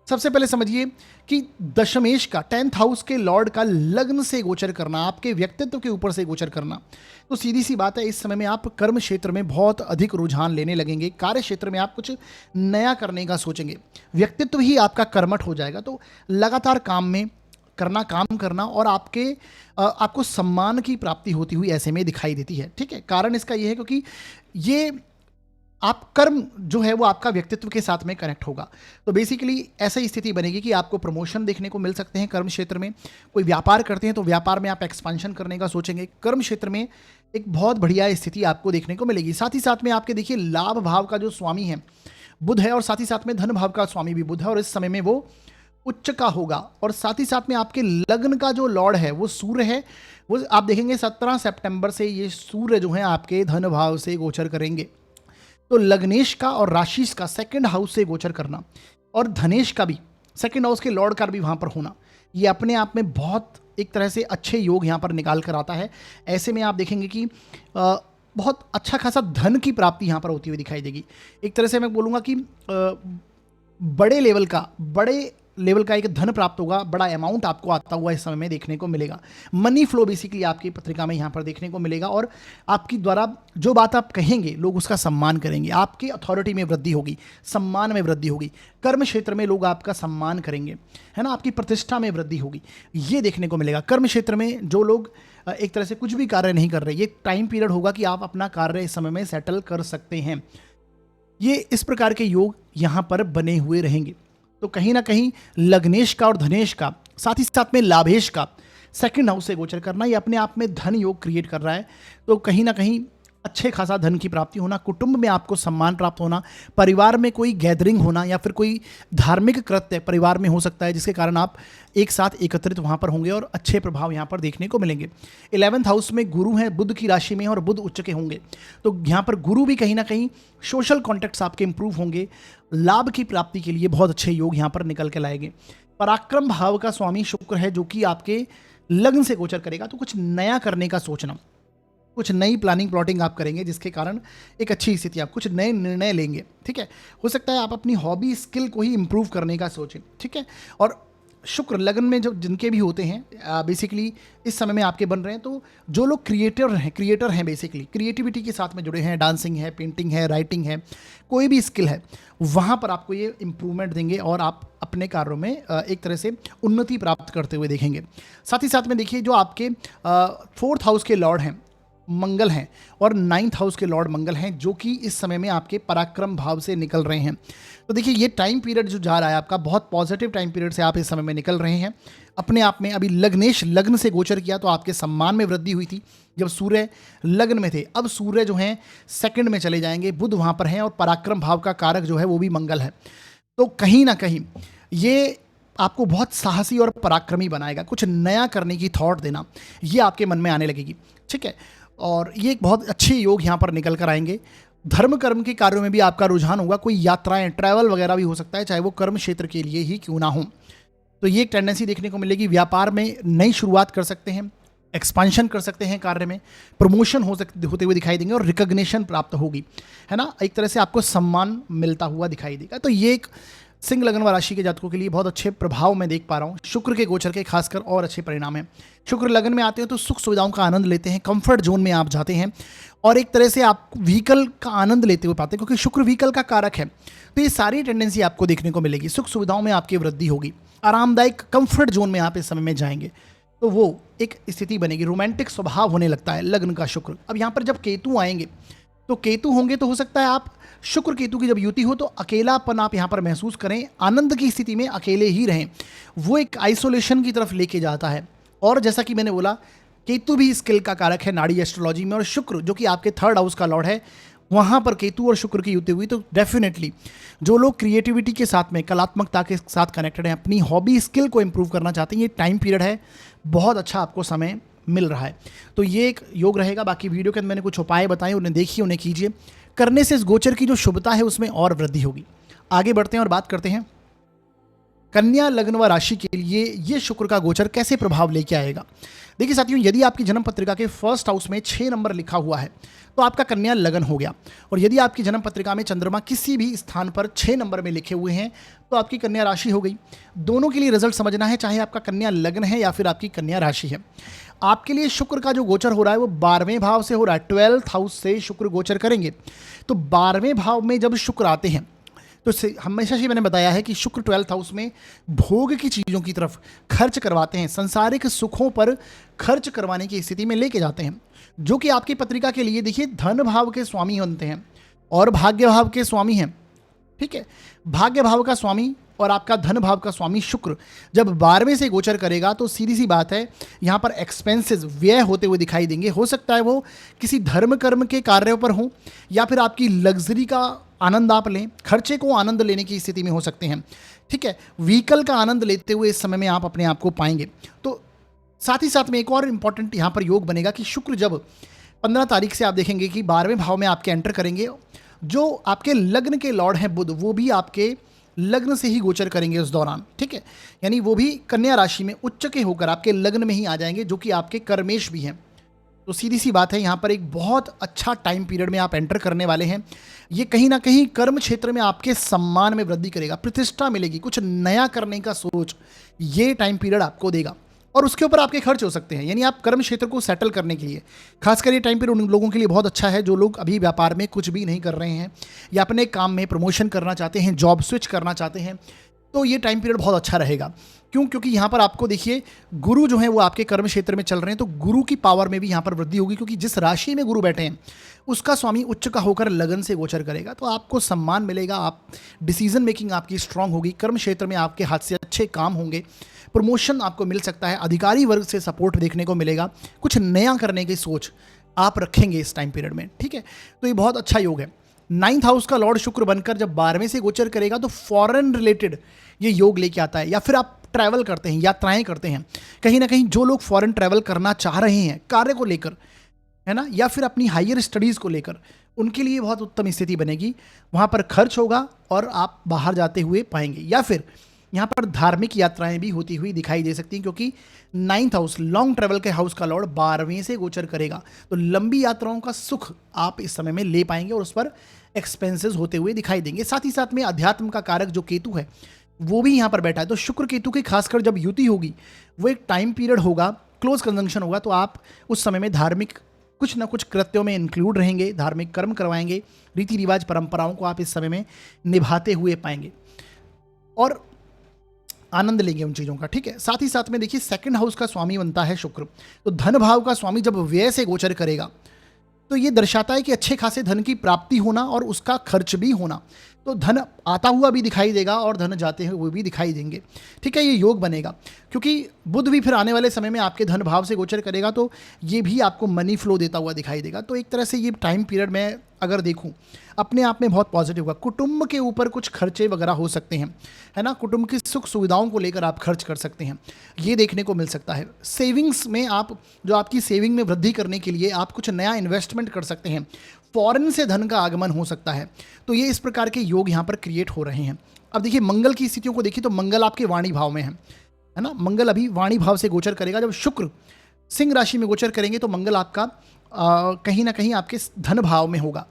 सबसे पहले समझिए कि दशमेश का 10th हाउस के लॉर्ड का लग्न से गोचर करना, आपके व्यक्तित्व के ऊपर से गोचर करना, तो सीधी सी बात है इस समय में आप कर्म क्षेत्र में बहुत अधिक रुझान लेने लगेंगे। कार्य क्षेत्र में आप कुछ नया करने का सोचेंगे, व्यक्तित्व ही आपका कर्मठ हो जाएगा। तो लगातार काम करना और आपको सम्मान की प्राप्ति होती हुई ऐसे में दिखाई देती है। ठीक है, कारण इसका यह है क्योंकि ये आप कर्म जो है वो आपका व्यक्तित्व के साथ में कनेक्ट होगा। तो बेसिकली ऐसी स्थिति बनेगी कि आपको प्रमोशन देखने को मिल सकते हैं कर्म क्षेत्र में। कोई व्यापार करते हैं तो व्यापार में आप एक्सपांशन करने का सोचेंगे। कर्म क्षेत्र में एक बहुत बढ़िया स्थिति आपको देखने को मिलेगी। साथ ही साथ में आपके देखिए लाभ भाव का जो स्वामी है बुध है, और साथ ही साथ में धन भाव का स्वामी भी बुध है, और इस समय में वो उच्च का होगा। और साथ ही साथ में आपके लग्न का जो लॉर्ड है वो सूर्य है। वो आप देखेंगे 17 सितंबर से ये सूर्य जो है आपके धन भाव से गोचर करेंगे। तो लग्नेश का और राशिश का सेकंड हाउस से गोचर करना और धनेश का भी सेकंड हाउस के लॉर्ड का भी वहाँ पर होना, ये अपने आप में बहुत एक तरह से अच्छे योग यहाँ पर निकाल कर आता है। ऐसे में आप देखेंगे कि बहुत अच्छा खासा धन की प्राप्ति यहाँ पर होती हुई दिखाई देगी। एक तरह से मैं बोलूँगा कि बड़े लेवल का एक धन प्राप्त होगा, बड़ा अमाउंट आपको आता हुआ इस समय में देखने को मिलेगा। मनी फ्लो बेसिकली आपकी पत्रिका में यहाँ पर देखने को मिलेगा, और आपकी द्वारा जो बात आप कहेंगे लोग उसका सम्मान करेंगे। आपकी अथॉरिटी में वृद्धि होगी, सम्मान में वृद्धि होगी, कर्म क्षेत्र में लोग आपका सम्मान करेंगे, है ना, आपकी प्रतिष्ठा में वृद्धि होगी, ये देखने को मिलेगा। कर्म क्षेत्र में जो लोग एक तरह से कुछ भी कार्य नहीं कर रहे, ये टाइम पीरियड होगा कि आप अपना कार्य इस समय में सेटल कर सकते हैं। ये इस प्रकार के योग यहाँ पर बने हुए रहेंगे। तो कहीं ना कहीं लग्नेश का और धनेश का, साथ ही साथ में लाभेश का सेकंड हाउस से गोचर करना, ये अपने आप में धन योग क्रिएट कर रहा है। तो कहीं ना कहीं अच्छे खासा धन की प्राप्ति होना, कुटुंब में आपको सम्मान प्राप्त होना, परिवार में कोई गैदरिंग होना या फिर कोई धार्मिक कृत्य परिवार में हो सकता है जिसके कारण आप एक साथ एकत्रित वहाँ पर होंगे और अच्छे प्रभाव यहाँ पर देखने को मिलेंगे। 11th हाउस में गुरु हैं, बुध की राशि में और बुध उच्च के होंगे, तो यहाँ पर गुरु भी कहीं ना कहीं सोशल कॉन्टेक्ट्स आपके इंप्रूव होंगे, लाभ की प्राप्ति के लिए बहुत अच्छे योग यहाँ पर निकल के लाएंगे। पराक्रम भाव का स्वामी शुक्र है जो कि आपके लग्न से गोचर करेगा। तो कुछ नया करने का सोचना, कुछ नई प्लानिंग प्लॉटिंग आप करेंगे जिसके कारण एक अच्छी स्थिति, आप कुछ नए निर्णय लेंगे। ठीक है, हो सकता है आप अपनी हॉबी स्किल को ही इंप्रूव करने का सोचें। ठीक है, और शुक्र लगन में जो जिनके भी होते हैं बेसिकली इस समय में आपके बन रहे हैं, तो जो लोग क्रिएटर हैं बेसिकली क्रिएटिविटी के साथ में जुड़े हैं, डांसिंग है, पेंटिंग है, राइटिंग है, कोई भी स्किल है, वहाँ पर आपको ये इम्प्रूवमेंट देंगे और आप अपने कार्यों में एक तरह से उन्नति प्राप्त करते हुए देखेंगे। साथ ही साथ में देखिए जो आपके 4th हाउस के लॉर्ड हैं मंगल हैं और 9th हाउस के लॉर्ड मंगल हैं, जो कि इस समय में आपके पराक्रम भाव से निकल रहे हैं। तो देखिए ये टाइम पीरियड जो जा रहा है आपका, बहुत पॉजिटिव टाइम पीरियड से आप इस समय में निकल रहे हैं। अपने आप में अभी लग्नेश लग्न से गोचर किया तो आपके सम्मान में वृद्धि हुई थी जब सूर्य लग्न में थे। अब सूर्य जो हैं सेकंड में चले जाएंगे, बुध वहाँ पर हैं और पराक्रम भाव का कारक जो है वो भी मंगल है। तो कहीं ना कहीं ये आपको बहुत साहसी और पराक्रमी बनाएगा। कुछ नया करने की थॉट देना ये आपके मन में आने लगेगी, ठीक है। और ये एक बहुत अच्छे योग यहाँ पर निकल कर आएंगे। धर्म कर्म के कार्यों में भी आपका रुझान होगा, कोई यात्राएं ट्रैवल वगैरह भी हो सकता है, चाहे वो कर्म क्षेत्र के लिए ही क्यों ना हो। तो ये एक टेंडेंसी देखने को मिलेगी। व्यापार में नई शुरुआत कर सकते हैं, एक्सपांशन कर सकते हैं, कार्य में प्रमोशन होते हुए दिखाई देंगे और रिकॉग्निशन प्राप्त होगी, है ना। एक तरह से आपको सम्मान मिलता हुआ दिखाई देगा। तो ये एक सिंह लग्न व राशि के जातकों के लिए बहुत अच्छे प्रभाव मैं देख पा रहा हूँ। शुक्र के गोचर के खासकर और अच्छे परिणाम हैं। शुक्र लगन में आते हैं तो सुख सुविधाओं का आनंद लेते हैं, कंफर्ट जोन में आप जाते हैं और एक तरह से आप व्हीकल का आनंद लेते हुए पाते हैं, क्योंकि शुक्र व्हीकल का कारक है। तो ये सारी टेंडेंसी आपको देखने को मिलेगी। सुख सुविधाओं में आपकी वृद्धि होगी, आरामदायक कंफर्ट जोन में आप इस समय में जाएंगे, तो वो एक स्थिति बनेगी। रोमांटिक स्वभाव होने लगता है लग्न का शुक्र। अब यहाँ पर जब केतु आएंगे तो केतु होंगे तो हो सकता है आप शुक्र केतु की जब युति हो तो अकेलापन आप यहाँ पर महसूस करें, आनंद की स्थिति में अकेले ही रहें। वो एक आइसोलेशन की तरफ लेके जाता है। और जैसा कि मैंने बोला, केतु भी स्किल का कारक है नाड़ी एस्ट्रोलॉजी में, और शुक्र जो कि आपके 3rd हाउस का लॉर्ड है, वहाँ पर केतु और शुक्र की युति हुई तो डेफिनेटली जो लोग क्रिएटिविटी के साथ में, कलात्मकता के साथ कनेक्टेड हैं, अपनी हॉबी स्किल को इंप्रूव करना चाहते हैं, ये टाइम पीरियड है, बहुत अच्छा आपको समय मिल रहा है। तो ये एक योग रहेगा। बाकी वीडियो के अंदर मैंने कुछ उपाय बताए, उन्हें देखिए, उन्हें कीजिए। करने से इस गोचर की जो शुभता है उसमें और वृद्धि होगी। आगे बढ़ते हैं और बात करते हैं कन्या लग्न व राशि के लिए ये शुक्र का गोचर कैसे प्रभाव लेके आएगा। देखिए साथियों, यदि आपकी जन्म पत्रिका के 1st हाउस में 6 नंबर लिखा हुआ है तो आपका कन्या लगन हो गया। और यदि आपकी जन्म पत्रिका में चंद्रमा किसी भी स्थान पर 6 नंबर में लिखे हुए हैं तो आपकी कन्या राशि हो गई। दोनों के लिए रिजल्ट समझना है, चाहे आपका कन्या लगन है या फिर आपकी कन्या राशि है। आपके लिए शुक्र का जो गोचर हो रहा है वो 12वें भाव से हो रहा है। 12th हाउस से शुक्र गोचर करेंगे तो 12वें भाव में जब शुक्र आते हैं तो हमेशा से मैंने बताया है कि शुक्र 12th हाउस में भोग की चीज़ों की तरफ खर्च करवाते हैं, संसारिक सुखों पर खर्च करवाने की स्थिति में लेके जाते हैं, जो कि आपकी पत्रिका के लिए देखिए धन भाव के स्वामी बनते हैं और भाग्य भाव के स्वामी हैं, ठीक है। भाग्य भाव का स्वामी और आपका धन भाव का स्वामी शुक्र जब 12वें से गोचर करेगा तो सीधी सी बात है, यहाँ पर एक्सपेंसेस व्यय होते हुए दिखाई देंगे। हो सकता है वो किसी धर्म कर्म के कार्यों पर हो या फिर आपकी लग्जरी का आनंद आप लें, खर्चे को आनंद लेने की स्थिति में हो सकते हैं, ठीक है। व्हीकल का आनंद लेते हुए इस समय में आप अपने आप को पाएंगे। तो साथ ही साथ में एक और इम्पॉर्टेंट यहाँ पर योग बनेगा कि शुक्र जब 15 तारीख से आप देखेंगे कि 12वें भाव में आपके एंटर करेंगे, जो आपके लग्न के लॉर्ड हैं बुध, वो भी आपके लग्न से ही गोचर करेंगे उस दौरान, ठीक है। यानी वो भी कन्या राशि में उच्च के होकर आपके लग्न में ही आ जाएंगे, जो कि आपके कर्मेश भी हैं। तो सीधी सी बात है, यहाँ पर एक बहुत अच्छा टाइम पीरियड में आप एंटर करने वाले हैं। ये कहीं ना कहीं कर्म क्षेत्र में आपके सम्मान में वृद्धि करेगा, प्रतिष्ठा मिलेगी, कुछ नया करने का सोच ये टाइम पीरियड आपको देगा। और उसके ऊपर आपके खर्च हो सकते हैं, यानी आप कर्म क्षेत्र को सेटल करने के लिए खासकर ये टाइम पीरियड उन लोगों के लिए बहुत अच्छा है जो लोग अभी व्यापार में कुछ भी नहीं कर रहे हैं या अपने काम में प्रमोशन करना चाहते हैं, जॉब स्विच करना चाहते हैं। तो ये टाइम पीरियड बहुत अच्छा रहेगा। क्यों? क्योंकि यहाँ पर आपको देखिए गुरु जो है वो आपके कर्म क्षेत्र में चल रहे हैं, तो गुरु की पावर में भी यहाँ पर वृद्धि होगी, क्योंकि जिस राशि में गुरु बैठे हैं उसका स्वामी उच्च का होकर लगन से गोचर करेगा। तो आपको सम्मान मिलेगा, आप डिसीजन मेकिंग आपकी स्ट्रांग होगी, कर्म क्षेत्र में आपके हाथ से अच्छे काम होंगे, प्रमोशन आपको मिल सकता है, अधिकारी वर्ग से सपोर्ट देखने को मिलेगा, कुछ नया करने की सोच आप रखेंगे इस टाइम पीरियड में, ठीक है। तो ये बहुत अच्छा योग है। 9th हाउस का लॉर्ड शुक्र बनकर जब 12वें से गोचर करेगा तो फॉरेन रिलेटेड ये योग लेके आता है, या फिर आप ट्रैवल करते हैं, यात्राएं करते हैं, कहीं ना कहीं जो लोग फॉरेन ट्रैवल करना चाह रहे हैं कार्य को लेकर, है ना, या फिर अपनी हायर स्टडीज़ को लेकर, उनके लिए बहुत उत्तम स्थिति बनेगी। वहाँ पर खर्च होगा और आप बाहर जाते हुए पाएंगे, या फिर यहाँ पर धार्मिक यात्राएं भी होती हुई दिखाई दे सकती हैं, क्योंकि 9th हाउस लॉन्ग ट्रैवल के हाउस का लॉर्ड 12वें से गोचर करेगा। तो लंबी यात्राओं का सुख आप इस समय में ले पाएंगे और उस पर एक्सपेंसेस होते हुए दिखाई देंगे। साथ ही साथ में अध्यात्म का कारक जो केतु है वो भी यहाँ पर बैठा है, तो शुक्र केतु की खासकर जब युति होगी वो एक टाइम पीरियड होगा, क्लोज कंजंक्शन होगा, तो आप उस समय में धार्मिक कुछ ना कुछ कृत्यों में इंक्लूड रहेंगे, धार्मिक कर्म करवाएंगे, रीति रिवाज परंपराओं को आप इस समय में निभाते हुए पाएंगे और आनंद लेंगे उन चीज़ों का, ठीक है। साथ ही साथ में देखिए 2nd हाउस का स्वामी बनता है शुक्र, तो धन भाव का स्वामी जब व्यय से गोचर करेगा तो ये दर्शाता है कि अच्छे खासे धन की प्राप्ति होना और उसका खर्च भी होना। तो धन आता हुआ भी दिखाई देगा और धन जाते हुए भी दिखाई देंगे। ठीक है, ये योग बनेगा, क्योंकि बुध भी फिर आने वाले समय में आपके धन भाव से गोचर करेगा, तो ये भी आपको मनी फ्लो देता हुआ दिखाई देगा। तो एक तरह से ये टाइम पीरियड में अगर देखूं, अपने आप में बहुत पॉजिटिव होगा। कुटुंब के ऊपर कुछ खर्चे वगैरह हो सकते हैं, है ना, कुटुंब की सुख सुविधाओं को लेकर आप खर्च कर सकते हैं, ये देखने को मिल सकता है। सेविंग्स में आप, जो आपकी सेविंग में वृद्धि करने के लिए आप कुछ नया इन्वेस्टमेंट कर सकते हैं, फॉरेन से धन का आगमन हो सकता है। तो ये इस प्रकार के योग यहाँ पर क्रिएट हो रहे हैं। अब देखिए मंगल की स्थितियों को देखिए, तो मंगल आपके वाणी भाव में है ना, मंगल अभी वाणी भाव से गोचर करेगा। जब शुक्र सिंह राशि में गोचर करेंगे तो मंगल आपका कहीं ना कहीं आपके धन भाव में होगा।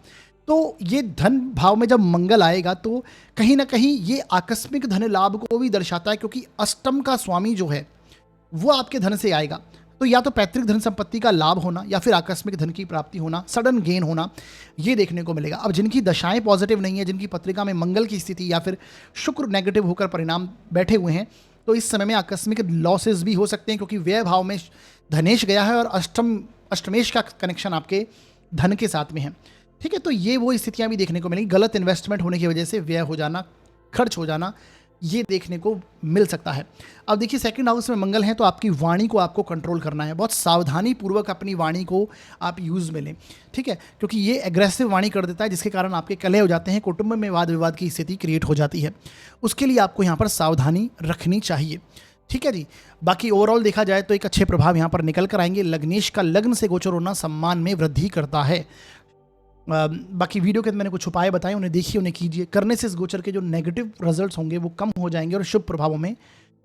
तो ये धन भाव में जब मंगल आएगा तो कहीं ना कहीं ये आकस्मिक धन लाभ को भी दर्शाता है, क्योंकि अष्टम का स्वामी जो है वो आपके धन से आएगा। तो या तो पैतृक धन संपत्ति का लाभ होना या फिर आकस्मिक धन की प्राप्ति होना, सडन गेन होना, ये देखने को मिलेगा। अब जिनकी दशाएं पॉजिटिव नहीं है, जिनकी पत्रिका में मंगल की स्थिति या फिर शुक्र नेगेटिव होकर परिणाम बैठे हुए हैं, तो इस समय में आकस्मिक लॉसेस भी हो सकते हैं, क्योंकि व्यय भाव में धनेश गया है और अष्टमेश का कनेक्शन आपके धन के साथ में है। ठीक है, तो ये वो स्थितियां भी देखने को मिलेंगी। गलत इन्वेस्टमेंट होने की वजह से व्यय हो जाना, खर्च हो जाना, ये देखने को मिल सकता है। अब देखिए सेकंड हाउस में मंगल है, तो आपकी वाणी को आपको कंट्रोल करना है, बहुत सावधानी पूर्वक अपनी वाणी को आप यूज़ में लें। ठीक है, क्योंकि ये एग्रेसिव वाणी कर देता है, जिसके कारण आपके कलह हो जाते हैं, कुटुंब में वाद विवाद की स्थिति क्रिएट हो जाती है। उसके लिए आपको यहाँ पर सावधानी रखनी चाहिए। ठीक है जी, बाकी ओवरऑल देखा जाए तो एक अच्छे प्रभाव यहाँ पर निकल कर आएंगे। लग्नेश का लग्न से गोचर होना सम्मान में वृद्धि करता है। बाकी वीडियो के अंदर मैंने कुछ उपाय बताए, उन्हें देखिए, उन्हें कीजिए। करने से इस गोचर के जो नेगेटिव रिजल्ट्स होंगे वो कम हो जाएंगे और शुभ प्रभावों में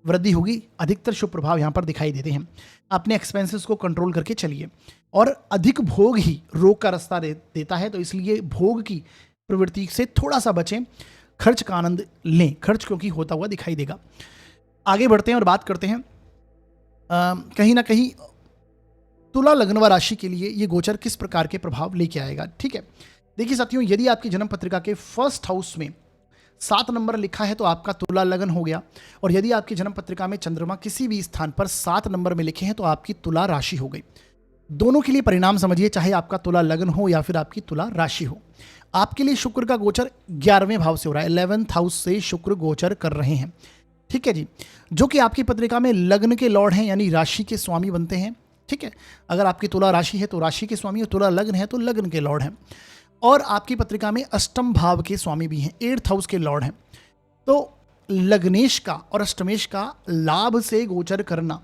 वृद्धि होगी। अधिकतर शुभ प्रभाव यहाँ पर दिखाई देते हैं। अपने एक्सपेंसेस को कंट्रोल करके चलिए, और अधिक भोग ही रोग का रास्ता देता है, तो इसलिए भोग की प्रवृत्ति से थोड़ा सा बचें, खर्च का आनंद लें, खर्च क्योंकि होता हुआ दिखाई देगा। आगे बढ़ते हैं और बात करते हैं कहीं ना कहीं तुला लग्न व राशि के लिए ये गोचर किस प्रकार के प्रभाव लेके आएगा। ठीक है, देखिए साथियों, यदि आपकी जन्म पत्रिका के फर्स्ट हाउस में 7 नंबर लिखा है तो आपका तुला लग्न हो गया, और यदि आपकी जन्म पत्रिका में चंद्रमा किसी भी स्थान पर 7 नंबर में लिखे हैं तो आपकी तुला राशि हो गई। दोनों के लिए परिणाम समझिए, चाहे आपका तुला लग्न हो या फिर आपकी तुला राशि हो। आपके लिए शुक्र का गोचर 11वें भाव से हो रहा है, 11th हाउस से शुक्र गोचर कर रहे हैं। ठीक है जी, जो कि आपकी पत्रिका में लग्न के लॉर्ड हैं, यानी राशि के स्वामी बनते हैं। ठीक है, अगर आपकी तुला राशि है तो राशि के स्वामी, और तुला लग्न है तो लग्न के लॉर्ड हैं, और आपकी पत्रिका में अष्टम भाव के स्वामी भी हैं, 8th हाउस के लॉर्ड हैं। तो लग्नेश का और अष्टमेश का लाभ से गोचर करना,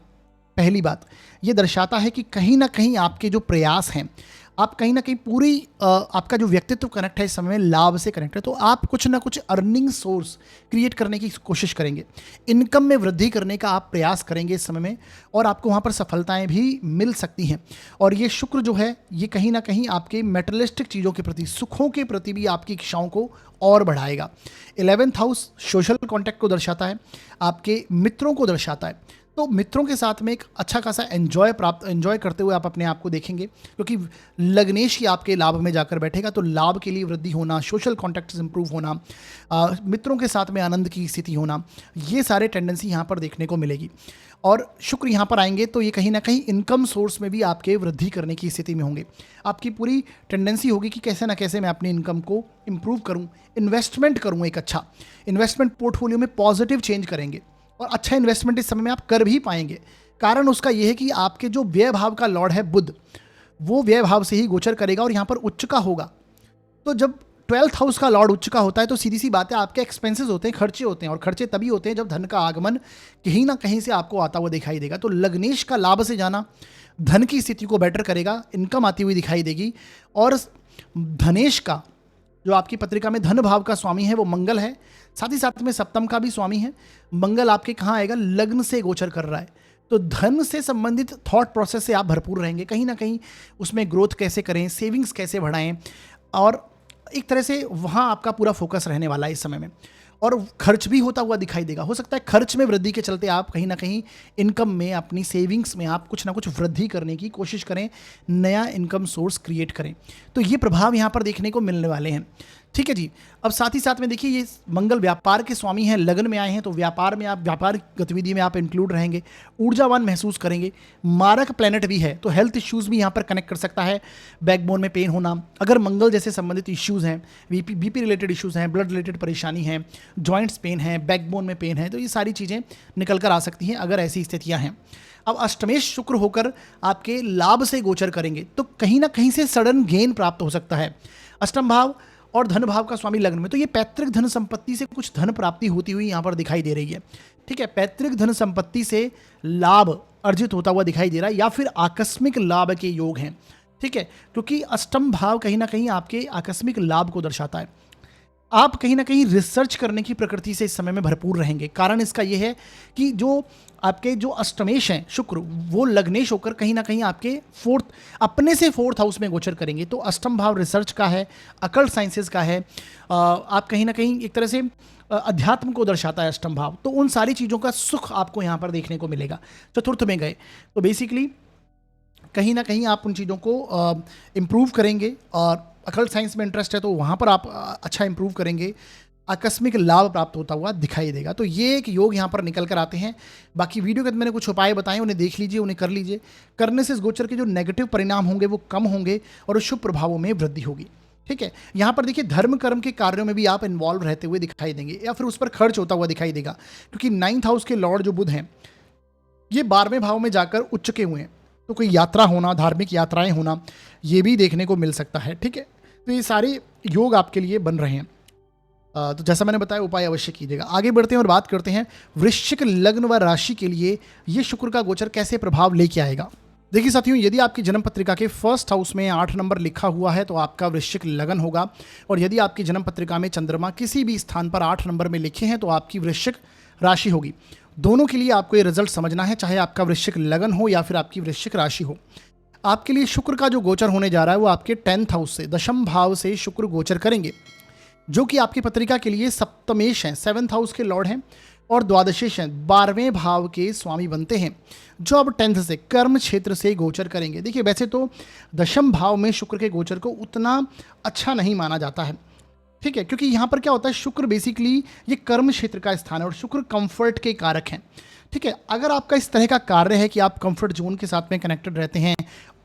पहली बात ये दर्शाता है कि कहीं ना कहीं आपके जो प्रयास हैं, आप कहीं ना कहीं पूरी आपका जो व्यक्तित्व कनेक्ट है इस समय में लाभ से कनेक्ट है, तो आप कुछ ना कुछ अर्निंग सोर्स क्रिएट करने की कोशिश करेंगे, इनकम में वृद्धि करने का आप प्रयास करेंगे इस समय में, और आपको वहाँ पर सफलताएं भी मिल सकती हैं। और ये शुक्र जो है ये कहीं ना कहीं आपके मेटलिस्टिक चीज़ों के प्रति, सुखों के प्रति भी आपकी इच्छाओं को और बढ़ाएगा। 11th हाउस सोशल कॉन्टैक्ट को दर्शाता है, आपके मित्रों को दर्शाता है, तो मित्रों के साथ में एक अच्छा खासा एंजॉय करते हुए आप अपने आप को देखेंगे, क्योंकि लग्नेश ही आपके लाभ में जाकर बैठेगा, तो लाभ के लिए वृद्धि होना, सोशल कॉन्टैक्ट्स इंप्रूव होना, मित्रों के साथ में आनंद की स्थिति होना, ये सारे टेंडेंसी यहाँ पर देखने को मिलेगी। और शुक्र यहाँ पर आएंगे तो ये कहीं ना कहीं इनकम सोर्स में भी आपके वृद्धि करने की स्थिति में होंगे। आपकी पूरी टेंडेंसी होगी कि कैसे ना कैसे मैं अपनी इनकम को इंप्रूव करूँ, इन्वेस्टमेंट करूँ, एक अच्छा इन्वेस्टमेंट पोर्टफोलियो में पॉजिटिव चेंज करेंगे, और अच्छा इन्वेस्टमेंट इस समय में आप कर भी पाएंगे। कारण उसका यह है कि आपके जो व्यय भाव का लॉर्ड है बुध, वो व्यय भाव से ही गोचर करेगा और यहाँ पर उच्च का होगा। तो जब 12th हाउस का लॉर्ड उच्च का होता है तो सीधी सी बात है, आपके एक्सपेंसेस होते हैं, खर्चे होते हैं, और खर्चे तभी होते हैं जब धन का आगमन कहीं ना कहीं से आपको आता हुआ दिखाई देगा। तो लग्नेश का लाभ से जाना धन की स्थिति को बेटर करेगा, इनकम आती हुई दिखाई देगी। और धनेश का जो आपकी पत्रिका में धन भाव का स्वामी है वो मंगल है, साथ ही साथ में सप्तम का भी स्वामी है। मंगल आपके कहाँ आएगा, लग्न से गोचर कर रहा है, तो धन से संबंधित थॉट प्रोसेस से आप भरपूर रहेंगे। कहीं ना कहीं उसमें ग्रोथ कैसे करें, सेविंग्स कैसे बढ़ाएं, और एक तरह से वहाँ आपका पूरा फोकस रहने वाला है इस समय में। और खर्च भी होता हुआ दिखाई देगा। हो सकता है खर्च में वृद्धि के चलते आप कहीं ना कहीं इनकम में, अपनी सेविंग्स में आप कुछ ना कुछ वृद्धि करने की कोशिश करें, नया इनकम सोर्स क्रिएट करें। तो ये प्रभाव यहाँ पर देखने को मिलने वाले हैं। ठीक है जी। अब साथ ही साथ में देखिए ये मंगल व्यापार के स्वामी हैं, लगन में आए हैं, तो व्यापार में आप व्यापार गतिविधि में आप इंक्लूड रहेंगे, ऊर्जावान महसूस करेंगे। मारक प्लेनेट भी है तो हेल्थ इश्यूज भी यहाँ पर कनेक्ट कर सकता है। बैकबोन में पेन होना, अगर मंगल जैसे संबंधित इश्यूज हैं, बीपी रिलेटेड इश्यूज हैं, ब्लड रिलेटेड परेशानी है, जॉइंट्स पेन है, बैकबोन में पेन है, तो ये सारी चीज़ें निकल कर आ सकती हैं अगर ऐसी स्थितियाँ हैं। अब अष्टमेश शुक्र होकर आपके लाभ से गोचर करेंगे तो कहीं ना कहीं से सडन गेन प्राप्त हो सकता है। अष्टम भाव और धन भाव का स्वामी लग्न में, तो ये पैतृक धन संपत्ति से कुछ धन प्राप्ति होती हुई यहाँ पर दिखाई दे रही है। ठीक है, पैतृक धन संपत्ति से लाभ अर्जित होता हुआ दिखाई दे रहा है या फिर आकस्मिक लाभ के योग हैं। ठीक है, क्योंकि अष्टम भाव कहीं ना कहीं आपके आकस्मिक लाभ को दर्शाता है। आप कहीं ना कहीं रिसर्च करने की प्रकृति से इस समय में भरपूर रहेंगे। कारण इसका यह है कि जो आपके जो अष्टमेश हैं शुक्र, वो लग्नेश होकर कहीं ना कहीं आपके अपने से फोर्थ हाउस में गोचर करेंगे। तो अष्टम भाव रिसर्च का है, अकल्ट साइंसेज का है। आप कहीं ना कहीं एक तरह से अध्यात्म को दर्शाता है अष्टम भाव। तो उन सारी चीज़ों का सुख आपको यहाँ पर देखने को मिलेगा। चतुर्थ में गए तो बेसिकली कहीं ना कहीं आप उन चीज़ों को इम्प्रूव करेंगे, और अकल्ट साइंस में इंटरेस्ट है तो वहाँ पर आप अच्छा इंप्रूव करेंगे, आकस्मिक लाभ प्राप्त होता हुआ दिखाई देगा। तो ये एक योग यहाँ पर निकल कर आते हैं। बाकी वीडियो के अंदर मैंने कुछ उपाय बताए, उन्हें देख लीजिए, उन्हें कर लीजिए। करने से इस गोचर के जो नेगेटिव परिणाम होंगे वो कम होंगे और शुभ प्रभावों में वृद्धि होगी। ठीक है, यहाँ पर देखिए धर्म कर्म के कार्यों में भी आप इन्वॉल्व रहते हुए दिखाई देंगे या फिर उस पर खर्च होता हुआ दिखाई देगा, क्योंकि 9th हाउस के लॉर्ड जो बुध हैं ये 12वें भाव में जाकर उच्च के हुए हैं। तो कोई यात्रा होना, धार्मिक यात्राएं होना, ये भी देखने को मिल सकता है। ठीक है, तो ये सारे योग आपके लिए बन रहे हैं। तो जैसा मैंने बताया उपाय अवश्य कीजिएगा। आगे बढ़ते हैं और बात करते हैं वृश्चिक लग्न व राशि के लिए ये शुक्र का गोचर कैसे प्रभाव लेके आएगा। देखिए साथियों, यदि आपकी जन्म पत्रिका के फर्स्ट हाउस में 8 नंबर लिखा हुआ है तो आपका वृश्चिक लगन होगा, और यदि आपकी जन्म पत्रिका में चंद्रमा किसी भी स्थान पर 8 नंबर में लिखे हैं तो आपकी वृश्चिक राशि होगी। दोनों के लिए आपको ये रिजल्ट समझना है, चाहे आपका वृश्चिक लगन हो या फिर आपकी वृश्चिक राशि हो। आपके लिए शुक्र का जो गोचर होने जा रहा है वो आपके 10th हाउस से, दशम भाव से शुक्र गोचर करेंगे, जो कि आपकी पत्रिका के लिए सप्तमेश हैं, 7th हाउस के लॉर्ड हैं, और द्वादशेश हैं, 12वें भाव के स्वामी बनते हैं, जो अब 10th से कर्म क्षेत्र से गोचर करेंगे। देखिए वैसे तो दशम भाव में शुक्र के गोचर को उतना अच्छा नहीं माना जाता है। ठीक है, क्योंकि यहाँ पर क्या होता है, शुक्र बेसिकली ये कर्म क्षेत्र का स्थान है और शुक्र कंफर्ट के कारक हैं। ठीक है, अगर आपका इस तरह का कार्य है कि आप कंफर्ट जोन के साथ में कनेक्टेड रहते हैं,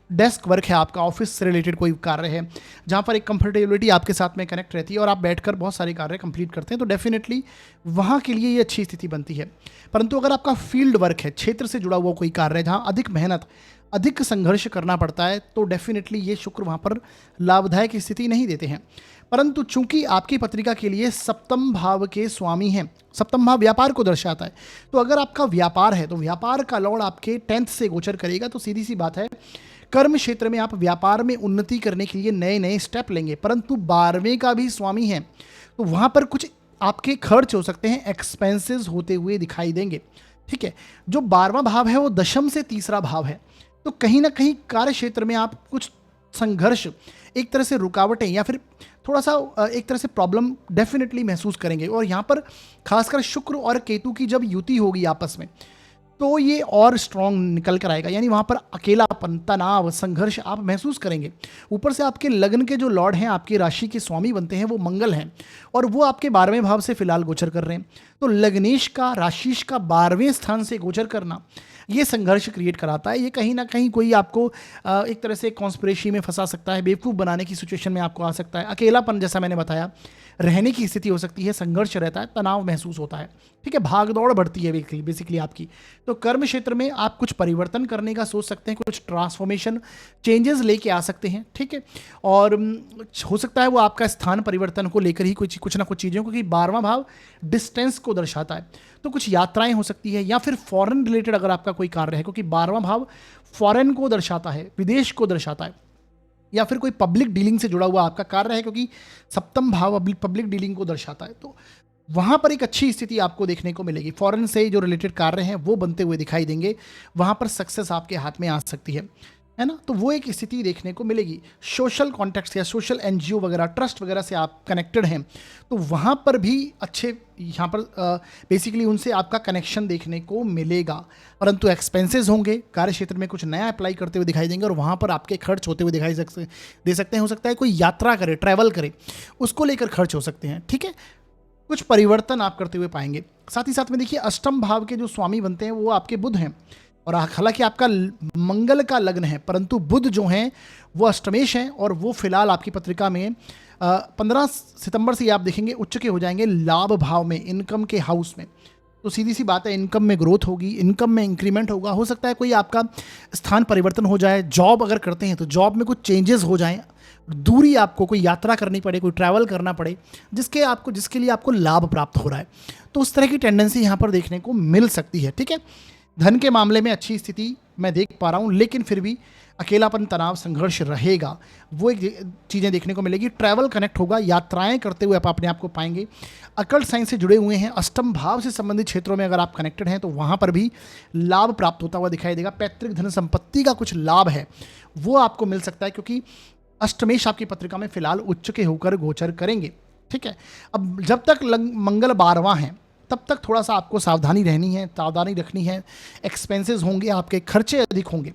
डेस्क वर्क है आपका, ऑफिस से रिलेटेड कोई कार्य है जहाँ पर एक कंफर्टेबिलिटी आपके साथ में कनेक्ट रहती है और आप बैठकर बहुत सारे कार्य कंप्लीट करते हैं, तो डेफिनेटली वहाँ के लिए ये अच्छी स्थिति बनती है। परंतु अगर आपका फील्ड वर्क है, क्षेत्र से जुड़ा हुआ कोई कार्य है जहाँ अधिक मेहनत, अधिक संघर्ष करना पड़ता है, तो डेफिनेटली ये शुक्र वहाँ पर लाभदायक स्थिति नहीं देते हैं। परंतु चूंकि आपकी पत्रिका के लिए सप्तम भाव के स्वामी हैं, सप्तम भाव व्यापार को दर्शाता है, तो अगर आपका व्यापार है तो व्यापार का लॉर्ड आपके 10th से गोचर करेगा। तो सीधी सी बात है, कर्म क्षेत्र में आप व्यापार में उन्नति करने के लिए नए नए स्टेप लेंगे। परंतु 12वें का भी स्वामी है तो वहाँ पर कुछ आपके खर्च हो सकते हैं, एक्सपेंसेस होते हुए दिखाई देंगे। ठीक है, जो 12वां भाव है वो दशम से तीसरा भाव है, तो कहीं ना कहीं कार्य क्षेत्र में आप कुछ संघर्ष, एक तरह से रुकावटें या फिर थोड़ा सा एक तरह से प्रॉब्लम डेफिनेटली महसूस करेंगे। और यहाँ पर खासकर शुक्र और केतु की जब युति होगी आपस में, तो ये और स्ट्रॉन्ग निकल कर आएगा, यानी वहाँ पर अकेलापन, तनाव, संघर्ष आप महसूस करेंगे। ऊपर से आपके लग्न के जो लॉर्ड हैं, आपकी राशि के स्वामी बनते हैं, वो मंगल हैं और वो आपके 12वें भाव से फिलहाल गोचर कर रहे हैं। तो लग्नेश का, राशिश का 12वें स्थान से गोचर करना ये संघर्ष क्रिएट कराता है। ये कहीं ना कहीं कोई आपको एक तरह से कॉन्स्पिरेसी में फंसा सकता है, बेवकूफ़ बनाने की सिचुएशन में आपको आ सकता है, अकेलापन जैसा मैंने बताया रहने की स्थिति हो सकती है, संघर्ष रहता है, तनाव महसूस होता है। ठीक है, भाग दौड़ बढ़ती है बेसिकली आपकी। तो कर्म क्षेत्र में आप कुछ परिवर्तन करने का सोच सकते हैं, कुछ ट्रांसफॉर्मेशन, चेंजेस लेके आ सकते हैं। ठीक है, और हो सकता है वो आपका स्थान परिवर्तन को लेकर ही कुछ ना कुछ चीज़ों, क्योंकि 12वां भाव डिस्टेंस को दर्शाता है, तो कुछ यात्राएं हो सकती है या फिर फॉरेन रिलेटेड अगर आपका कोई कार्य है, क्योंकि 12वां भाव फॉरेन को दर्शाता है, विदेश को दर्शाता है, या फिर कोई पब्लिक डीलिंग से जुड़ा हुआ आपका कार्य है, क्योंकि सप्तम भाव पब्लिक डीलिंग को दर्शाता है। तो वहाँ पर एक अच्छी स्थिति आपको देखने को मिलेगी। फॉरेन से जो रिलेटेड कार्य हैं वो बनते हुए दिखाई देंगे, वहाँ पर सक्सेस आपके हाथ में आ सकती है। है ना। तो वो एक स्थिति देखने को मिलेगी। सोशल कॉन्टेक्स्ट या सोशल एनजीओ वगैरह, ट्रस्ट वगैरह से आप कनेक्टेड हैं तो वहाँ पर भी अच्छे, यहाँ पर बेसिकली उनसे आपका कनेक्शन देखने को मिलेगा। परंतु एक्सपेंसेस होंगे, कार्य क्षेत्र में कुछ नया अप्लाई करते हुए दिखाई देंगे और वहाँ पर आपके खर्च होते हुए दे सकते हैं। हो सकता है कोई यात्रा करे, ट्रैवल करे, उसको लेकर खर्च हो सकते हैं। ठीक है, कुछ परिवर्तन आप करते हुए पाएंगे। साथ ही साथ में देखिए, अष्टम भाव के जो स्वामी बनते हैं वो आपके बुध हैं, और हालांकि आपका मंगल का लग्न है, परंतु बुध जो हैं वो अष्टमेश हैं और वो फिलहाल आपकी पत्रिका में 15 सितंबर से आप देखेंगे उच्च के हो जाएंगे लाभ भाव में, इनकम के हाउस में। तो सीधी सी बात है, इनकम में ग्रोथ होगी, इनकम में इंक्रीमेंट होगा। हो सकता है कोई आपका स्थान परिवर्तन हो जाए, जॉब अगर करते हैं तो जॉब में कुछ चेंजेस हो जाएं, दूरी आपको कोई यात्रा करनी पड़े, कोई ट्रैवल करना पड़े, जिसके लिए आपको लाभ प्राप्त हो रहा है। तो उस तरह की टेंडेंसी यहाँ पर देखने को मिल सकती है। ठीक है, धन के मामले में अच्छी स्थिति मैं देख पा रहा हूँ, लेकिन फिर भी अकेलापन, तनाव, संघर्ष रहेगा, वो एक चीज़ें देखने को मिलेगी। ट्रैवल कनेक्ट होगा, यात्राएं करते हुए आप अपने आप को पाएंगे। अकल्ट साइंस से जुड़े हुए हैं, अष्टम भाव से संबंधित क्षेत्रों में अगर आप कनेक्टेड हैं तो वहाँ पर भी लाभ प्राप्त होता हुआ दिखाई देगा। पैतृक धन संपत्ति का कुछ लाभ है वो आपको मिल सकता है, क्योंकि अष्टमेश आपकी पत्रिका में फिलहाल उच्च के होकर गोचर करेंगे। ठीक है, अब जब तक मंगल 12वां है तब तक थोड़ा सा आपको सावधानी रहनी है, सावधानी रखनी है। एक्सपेंसेस होंगे, आपके खर्चे अधिक होंगे।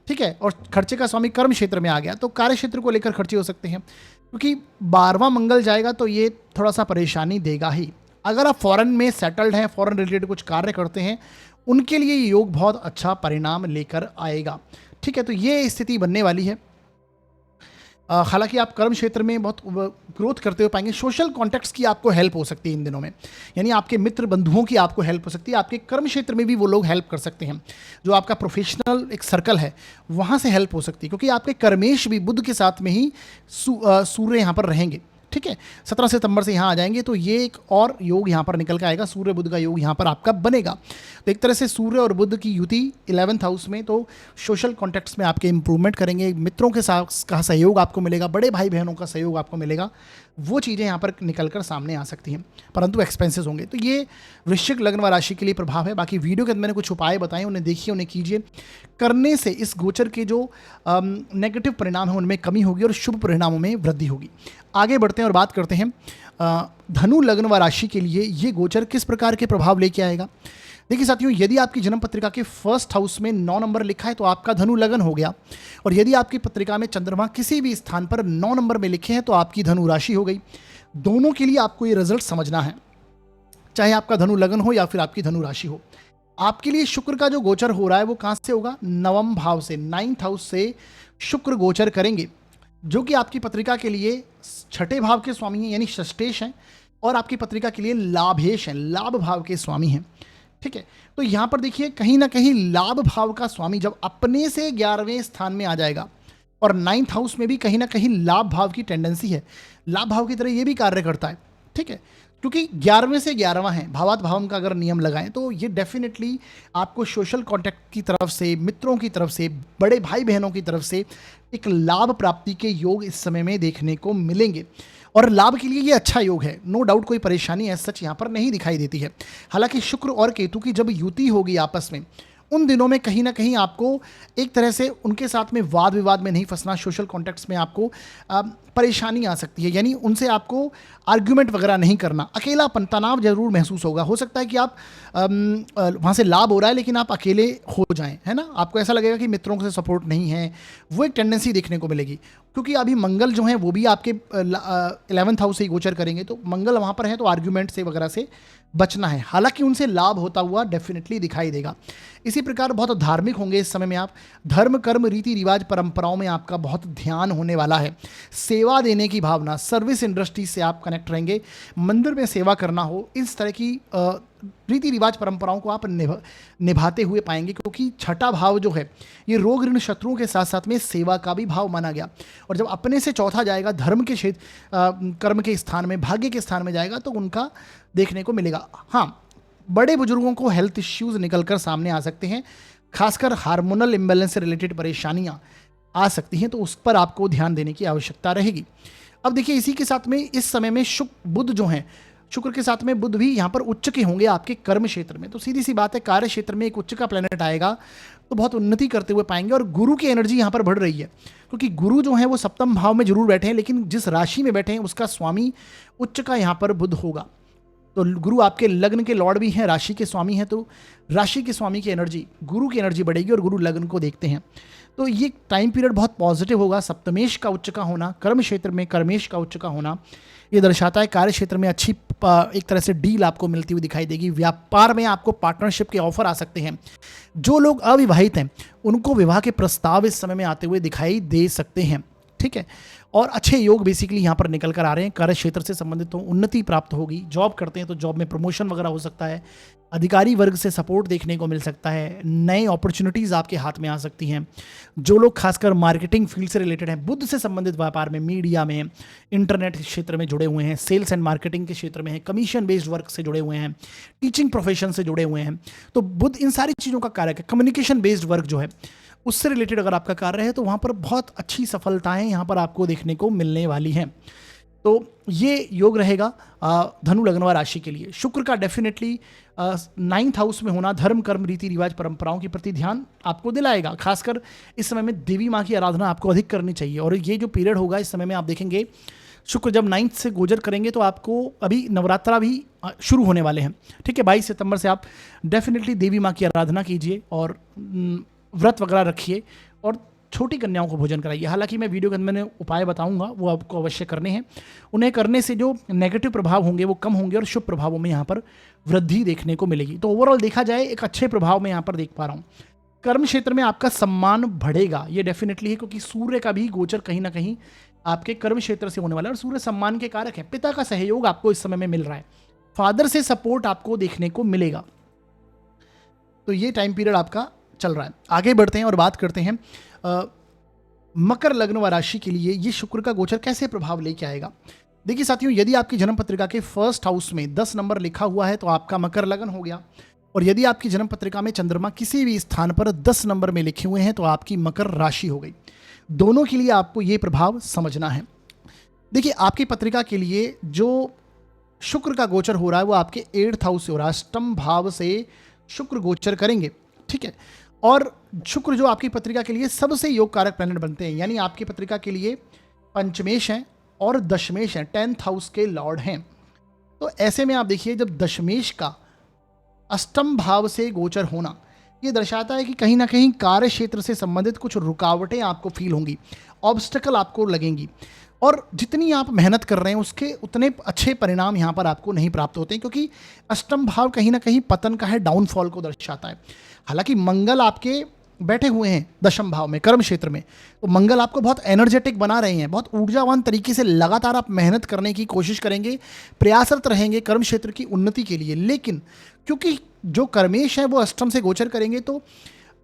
ठीक है, और खर्चे का स्वामी कर्म क्षेत्र में आ गया तो कार्य क्षेत्र को लेकर खर्चे हो सकते हैं, क्योंकि 12वां मंगल जाएगा तो ये थोड़ा सा परेशानी देगा ही। अगर आप फॉरेन में सेटल्ड हैं, फॉरेन रिलेटेड कुछ कार्य करते हैं, उनके लिए ये योग बहुत अच्छा परिणाम लेकर आएगा। ठीक है, तो ये स्थिति बनने वाली है। हालांकि आप कर्म क्षेत्र में बहुत ग्रोथ करते हुए पाएंगे। सोशल कॉन्टैक्ट्स की आपको हेल्प हो सकती है इन दिनों में, यानी आपके मित्र बंधुओं की आपको हेल्प हो सकती है। आपके कर्म क्षेत्र में भी वो लोग हेल्प कर सकते हैं, जो आपका प्रोफेशनल एक सर्कल है वहाँ से हेल्प हो सकती है, क्योंकि आपके कर्मेश भी बुध के साथ में ही सूर्य यहाँ पर रहेंगे। ठीक है, 17 सितंबर से यहाँ आ जाएंगे तो ये एक और योग यहाँ पर निकल के आएगा, सूर्य बुध का योग यहाँ पर आपका बनेगा। तो एक तरह से सूर्य और बुध की युति 11th हाउस में, तो सोशल कॉन्टेक्ट्स में आपके इंप्रूवमेंट करेंगे, मित्रों के साथ का सहयोग आपको मिलेगा, बड़े भाई बहनों का सहयोग आपको मिलेगा, वो चीज़ें यहाँ पर निकल कर सामने आ सकती हैं, परंतु एक्सपेंसेस होंगे। तो ये वृश्चिक लग्न व राशि के लिए प्रभाव है। बाकी वीडियो के अंदर मैंने कुछ उपाय बताए, उन्हें देखिए, उन्हें कीजिए। करने से इस गोचर के जो नेगेटिव परिणाम हैं उनमें कमी होगी और शुभ परिणामों में वृद्धि होगी। आगे बढ़ते हैं और बात करते हैं धनु लग्न व राशि के लिए ये गोचर किस प्रकार के प्रभाव लेके आएगा। देखिए साथियों, यदि आपकी जन्म पत्रिका के फर्स्ट हाउस में 9 नंबर लिखा है तो आपका धनु लगन हो गया, और यदि आपकी पत्रिका में चंद्रमा किसी भी स्थान पर 9 नंबर में लिखे हैं तो आपकी धनु राशि हो गई। दोनों के लिए आपको ये रिजल्ट समझना है, चाहे आपका धनु लगन हो या फिर आपकी धनु राशि हो। आपके लिए शुक्र का जो गोचर हो रहा है वो कहाँ से होगा, नवम भाव से, 9th हाउस से शुक्र गोचर करेंगे, जो कि आपकी पत्रिका के लिए छठे भाव के स्वामी हैं, यानी षष्ठेश हैं, और आपकी पत्रिका के लिए लाभेश हैं, लाभ भाव के स्वामी हैं। ठीक है, तो यहाँ पर देखिए कहीं ना कहीं लाभ भाव का स्वामी जब अपने से 11वें स्थान में आ जाएगा, और 9th हाउस में भी कहीं ना कहीं लाभ भाव की टेंडेंसी है, लाभ भाव की तरह ये भी कार्य करता है। ठीक है, क्योंकि 11वें से 11वां है, भावात भावम का अगर नियम लगाएं तो ये डेफिनेटली आपको सोशल कॉन्टैक्ट की तरफ से, मित्रों की तरफ से, बड़े भाई बहनों की तरफ से एक लाभ प्राप्ति के योग इस समय में देखने को मिलेंगे, और लाभ के लिए ये अच्छा योग है। नो डाउट कोई परेशानी ऐसा सच यहाँ पर नहीं दिखाई देती है। हालांकि शुक्र और केतु की जब युति होगी आपस में, उन दिनों में कहीं ना कहीं आपको एक तरह से उनके साथ में वाद विवाद में नहीं फंसना, सोशल कॉन्टेक्ट्स में आपको परेशानी आ सकती है, यानी उनसे आपको आर्ग्यूमेंट वगैरह नहीं करना, अकेलापन, तनाव जरूर महसूस होगा। हो सकता है कि आप वहाँ से लाभ हो रहा है लेकिन आप अकेले हो जाएं, है ना, आपको ऐसा लगेगा कि मित्रों से सपोर्ट नहीं है, वो एक टेंडेंसी देखने को मिलेगी, क्योंकि अभी मंगल जो है वो भी आपके 11th हाउस से ही गोचर करेंगे, तो मंगल वहाँ पर है तो आर्ग्यूमेंट से वगैरह से बचना है। हालांकि उनसे लाभ होता हुआ डेफिनेटली दिखाई देगा। इसी प्रकार बहुत धार्मिक होंगे इस समय में आप, धर्म, कर्म, रीति रिवाज, परंपराओं में आपका बहुत ध्यान होने वाला है। सेवा देने की भावना, सर्विस इंडस्ट्री से आप कनेक्ट रहेंगे, मंदिर में सेवा करना हो, इस तरह की रीति रिवाज, परंपराओं को आप निभाते हुए पाएंगे, क्योंकि छठा भाव जो है ये रोग ऋण शत्रुओं के साथ साथ में सेवा का भी भाव माना गया, और जब अपने से चौथा जाएगा धर्म के क्षेत्र, कर्म के स्थान में, भाग्य के स्थान में जाएगा तो उनका देखने को मिलेगा। हाँ, बड़े बुजुर्गों को हेल्थ इश्यूज निकलकर सामने आ सकते हैं, खासकर हार्मोनल इम्बैलेंस से रिलेटेड परेशानियां आ सकती हैं, तो उस पर आपको ध्यान देने की आवश्यकता रहेगी। अब देखिए, इसी के साथ में इस समय में शुक्र बुध जो हैं शुक्र के साथ में बुध भी यहाँ पर उच्च के होंगे आपके कर्म क्षेत्र में। तो सीधी सी बात है, कार्य क्षेत्र में एक उच्च का प्लेनेट आएगा तो बहुत उन्नति करते हुए पाएंगे। और गुरु की एनर्जी यहाँ पर बढ़ रही है, क्योंकि गुरु जो है वो सप्तम भाव में जरूर बैठे हैं, लेकिन जिस राशि में बैठे हैं उसका स्वामी उच्च का यहाँ पर बुध होगा। तो गुरु आपके लग्न के लॉर्ड भी हैं, राशि के स्वामी हैं, तो राशि के स्वामी की एनर्जी, गुरु की एनर्जी बढ़ेगी और गुरु लग्न को देखते हैं। तो ये टाइम पीरियड बहुत पॉजिटिव होगा। सप्तमेश का उच्च का होना, कर्म क्षेत्र में कर्मेश का उच्च का होना, ये दर्शाता है कार्य क्षेत्र में अच्छी एक तरह से डील आपको मिलती हुई दिखाई देगी। व्यापार में आपको पार्टनरशिप के ऑफर आ सकते हैं। जो लोग अविवाहित हैं उनको विवाह के प्रस्ताव इस समय में आते हुए दिखाई दे सकते हैं, ठीक है। और अच्छे योग बेसिकली यहाँ पर निकल कर आ रहे हैं। कार्य क्षेत्र से संबंधित तो उन्नति प्राप्त होगी, जॉब करते हैं तो जॉब में प्रमोशन वगैरह हो सकता है, अधिकारी वर्ग से सपोर्ट देखने को मिल सकता है, नए अपॉर्चुनिटीज़ आपके हाथ में आ सकती हैं। जो लोग खासकर मार्केटिंग फील्ड से रिलेटेड हैं, बुद्ध से संबंधित व्यापार में, मीडिया में, इंटरनेट क्षेत्र में जुड़े हुए हैं, सेल्स एंड मार्केटिंग के क्षेत्र में हैं, कमीशन बेस्ड वर्क से जुड़े हुए हैं, टीचिंग प्रोफेशन से जुड़े हुए हैं, तो बुद्ध इन सारी चीज़ों का कारक है। कम्युनिकेशन बेस्ड वर्क जो है उससे रिलेटेड अगर आपका कार्य है तो वहाँ पर बहुत अच्छी सफलताएं यहाँ पर आपको देखने को मिलने वाली हैं। तो ये योग रहेगा धनु लग्न वाला राशि के लिए। शुक्र का डेफिनेटली 9th हाउस में होना धर्म कर्म रीति रिवाज परंपराओं के प्रति ध्यान आपको दिलाएगा। खासकर इस समय में देवी माँ की आराधना आपको अधिक करनी चाहिए। और ये जो पीरियड होगा इस समय में आप देखेंगे शुक्र जब 9th से गोचर करेंगे तो आपको अभी नवरात्रा भी शुरू होने वाले हैं, ठीक है। 22 सितंबर से आप डेफिनेटली देवी माँ की आराधना कीजिए और व्रत वगैरह रखिए और छोटी कन्याओं को भोजन कराइए। हालांकि मैं वीडियो के अंदर मैंने उपाय बताऊंगा, वो आपको अवश्य करने हैं। उन्हें करने से जो नेगेटिव प्रभाव होंगे वो कम होंगे और शुभ प्रभावों में यहाँ पर वृद्धि देखने को मिलेगी। तो ओवरऑल देखा जाए एक अच्छे प्रभाव में यहाँ पर देख पा रहा हूँ। कर्म क्षेत्र में आपका सम्मान बढ़ेगा, ये डेफिनेटली है, क्योंकि सूर्य का भी गोचर कहीं ना कहीं आपके कर्म क्षेत्र से होने वाला है और सूर्य सम्मान के कारक है। पिता का सहयोग आपको इस समय में मिल रहा है, फादर से सपोर्ट आपको देखने को मिलेगा। तो ये टाइम पीरियड आपका चल रहा है। आगे बढ़ते हैं और बात करते हैं मकर लग्न व राशि के लिए ये शुक्र का गोचर कैसे प्रभाव लेके आएगा। देखिए साथियों, यदि आपकी जन्म पत्रिका के फर्स्ट हाउस में 10 नंबर लिखा हुआ है तो आपका मकर लग्न हो गया। और यदि आपकी जन्म पत्रिका में चंद्रमा किसी भी स्थान पर 10 नंबर में लिखे हुए हैं तो आपकी मकर राशि हो गई। दोनों के लिए आपको ये प्रभाव समझना है। देखिए आपकी पत्रिका के लिए जो शुक्र का गोचर हो रहा है वो आपके 8th हाउस से हो रहा है, अष्टम भाव से शुक्र गोचर करेंगे, ठीक है। और शुक्र जो आपकी पत्रिका के लिए सबसे योग कारक प्लैनेट बनते हैं, यानी आपकी पत्रिका के लिए पंचमेश हैं और दशमेश हैं, 10th हाउस के लॉर्ड हैं। तो ऐसे में आप देखिए जब दशमेश का अष्टम भाव से गोचर होना ये दर्शाता है कि कहीं ना कहीं कार्य क्षेत्र से संबंधित कुछ रुकावटें आपको फील होंगी, ऑब्स्टेकल आपको लगेंगी। और जितनी आप मेहनत कर रहे हैं उसके उतने अच्छे परिणाम यहाँ पर आपको नहीं प्राप्त होते हैं, क्योंकि अष्टम भाव कहीं ना कहीं पतन का है, डाउनफॉल को दर्शाता है। हालांकि मंगल आपके बैठे हुए हैं दशम भाव में, कर्म क्षेत्र में, तो मंगल आपको बहुत एनर्जेटिक बना रहे हैं, बहुत ऊर्जावान तरीके से लगातार आप मेहनत करने की कोशिश करेंगे, प्रयासरत रहेंगे कर्म क्षेत्र की उन्नति के लिए। लेकिन क्योंकि जो कर्मेश है वो अष्टम से गोचर करेंगे तो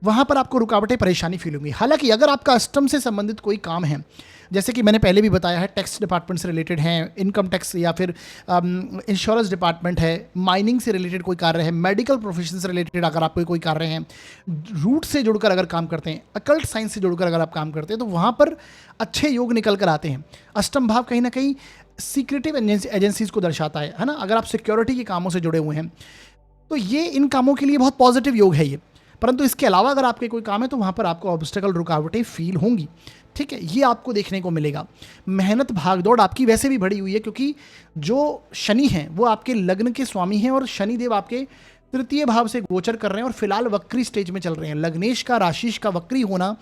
वहाँ पर आपको रुकावटें परेशानी फील होंगी। हालांकि अगर आपका अष्टम से संबंधित कोई काम है, जैसे कि मैंने पहले भी बताया है, टैक्स डिपार्टमेंट से रिलेटेड हैं, इनकम टैक्स या फिर इंश्योरेंस डिपार्टमेंट है, माइनिंग से रिलेटेड कोई कार्य है, मेडिकल प्रोफेशन से रिलेटेड अगर आपको कोई कार्य है, रूट से जुड़कर अगर काम करते हैं, अकल्ट साइंस से जुड़कर अगर आप काम करते हैं तो वहाँ पर अच्छे योग निकल कर आते हैं। अष्टम भाव कहीं ना कहीं सीक्रेटिव एजेंसीज को दर्शाता है ना। अगर आप सिक्योरिटी के कामों से जुड़े हुए हैं तो ये इन कामों के लिए बहुत पॉजिटिव योग है ये। परंतु इसके अलावा अगर आपके कोई काम है तो वहाँ पर आपको ऑब्स्टेकल रुकावटें फील होंगी, ठीक है, ये आपको देखने को मिलेगा। मेहनत भागदौड़ आपकी वैसे भी बढ़ी हुई है, क्योंकि जो शनि हैं वो आपके लग्न के स्वामी हैं और शनिदेव आपके तृतीय भाव से गोचर कर रहे हैं और फिलहाल वक्री स्टेज में चल रहे हैं। लग्नेश का राशिश का वक्री होना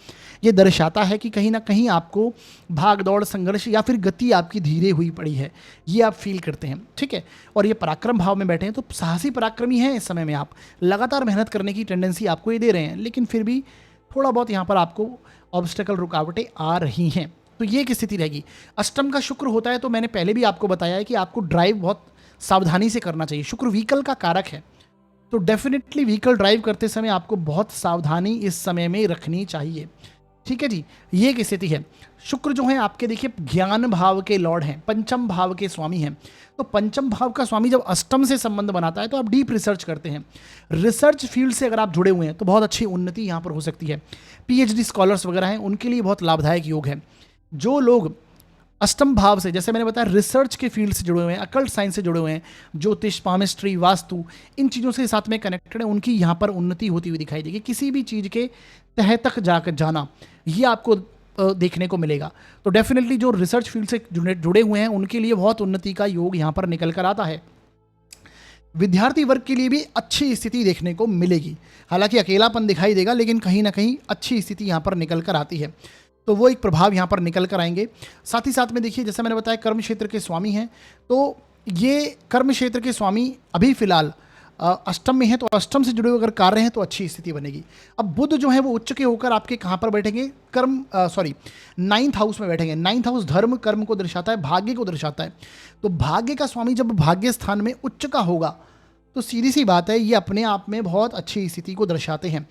ये दर्शाता है कि कहीं ना कहीं आपको भाग दौड़ संघर्ष या फिर गति आपकी धीरे हुई पड़ी है, ये आप फील करते हैं, ठीक है। और ये पराक्रम भाव में बैठे हैं तो साहसी पराक्रमी हैं। इस समय में आप लगातार मेहनत करने की टेंडेंसी आपको ये दे रहे हैं, लेकिन फिर भी थोड़ा बहुत यहाँ पर आपको ऑब्स्टेकल रुकावटें आ रही हैं। तो ये एक स्थिति रहेगी। अष्टम का शुक्र होता है तो मैंने पहले भी आपको बताया है कि आपको ड्राइव बहुत सावधानी से करना चाहिए। शुक्र व्हीकल का कारक है, तो डेफिनेटली व्हीकल ड्राइव करते समय आपको बहुत सावधानी इस समय में रखनी चाहिए, ठीक है जी। ये एक स्थिति है। शुक्र जो है आपके देखिए ज्ञान भाव के लॉर्ड हैं, पंचम भाव के स्वामी हैं। तो पंचम भाव का स्वामी जब अष्टम से संबंध बनाता है तो आप डीप रिसर्च करते हैं, रिसर्च फील्ड से अगर आप जुड़े हुए हैं तो बहुत अच्छी उन्नति यहाँ पर हो सकती है। पीएचडी स्कॉलर्स वगैरह हैं उनके लिए बहुत लाभदायक योग है। जो लोग अष्टम भाव से, जैसे मैंने बताया, रिसर्च के फील्ड से जुड़े हुए हैं, अकल्ट साइंस से जुड़े हुए हैं, ज्योतिष, पामिस्ट्री, वास्तु, इन चीज़ों से साथ में कनेक्टेड है, उनकी यहाँ पर उन्नति होती हुई दिखाई देगी। किसी भी चीज़ के तह तक जाकर जाना, ये आपको देखने को मिलेगा। तो डेफिनेटली जो रिसर्च फील्ड से जुड़े हुए हैं उनके लिए बहुत उन्नति का योग यहाँ पर निकल कर आता है। विद्यार्थी वर्ग के लिए भी अच्छी स्थिति देखने को मिलेगी, हालांकि अकेलापन दिखाई देगा, लेकिन कहीं ना कहीं अच्छी स्थिति यहाँ पर निकल कर आती है। तो वो एक प्रभाव यहाँ पर निकल कर आएंगे। साथ ही साथ में देखिए, जैसे मैंने बताया, कर्म क्षेत्र के स्वामी हैं, तो ये कर्म क्षेत्र के स्वामी अभी फिलहाल अष्टम में है, तो अष्टम से जुड़े हुए अगर कार्य हैं तो अच्छी स्थिति बनेगी। अब बुध जो है वो उच्च के होकर आपके कहाँ पर बैठेंगे, नाइन्थ हाउस में बैठेंगे। नाइन्थ हाउस धर्म कर्म को दर्शाता है, भाग्य को दर्शाता है। तो भाग्य का स्वामी जब भाग्य स्थान में उच्च का होगा तो सीधी सी बात है, ये अपने आप में बहुत अच्छी स्थिति को दर्शाते हैं।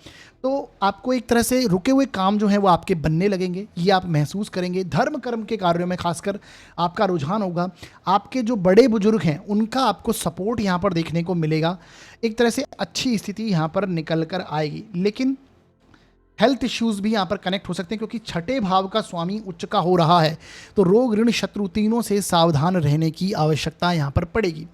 तो आपको एक तरह से रुके हुए काम जो है वो आपके बनने लगेंगे, ये आप महसूस करेंगे। धर्म कर्म के कार्यों में खासकर आपका रुझान होगा। आपके जो बड़े बुजुर्ग हैं उनका आपको सपोर्ट यहाँ पर देखने को मिलेगा। एक तरह से अच्छी स्थिति यहाँ पर निकल कर आएगी, लेकिन हेल्थ इश्यूज़ भी यहाँ पर कनेक्ट हो सकते हैं, क्योंकि छठे भाव का स्वामी उच्च का हो रहा है। तो रोग ऋण शत्रु तीनों से सावधान रहने की आवश्यकता यहाँ पर पड़ेगी।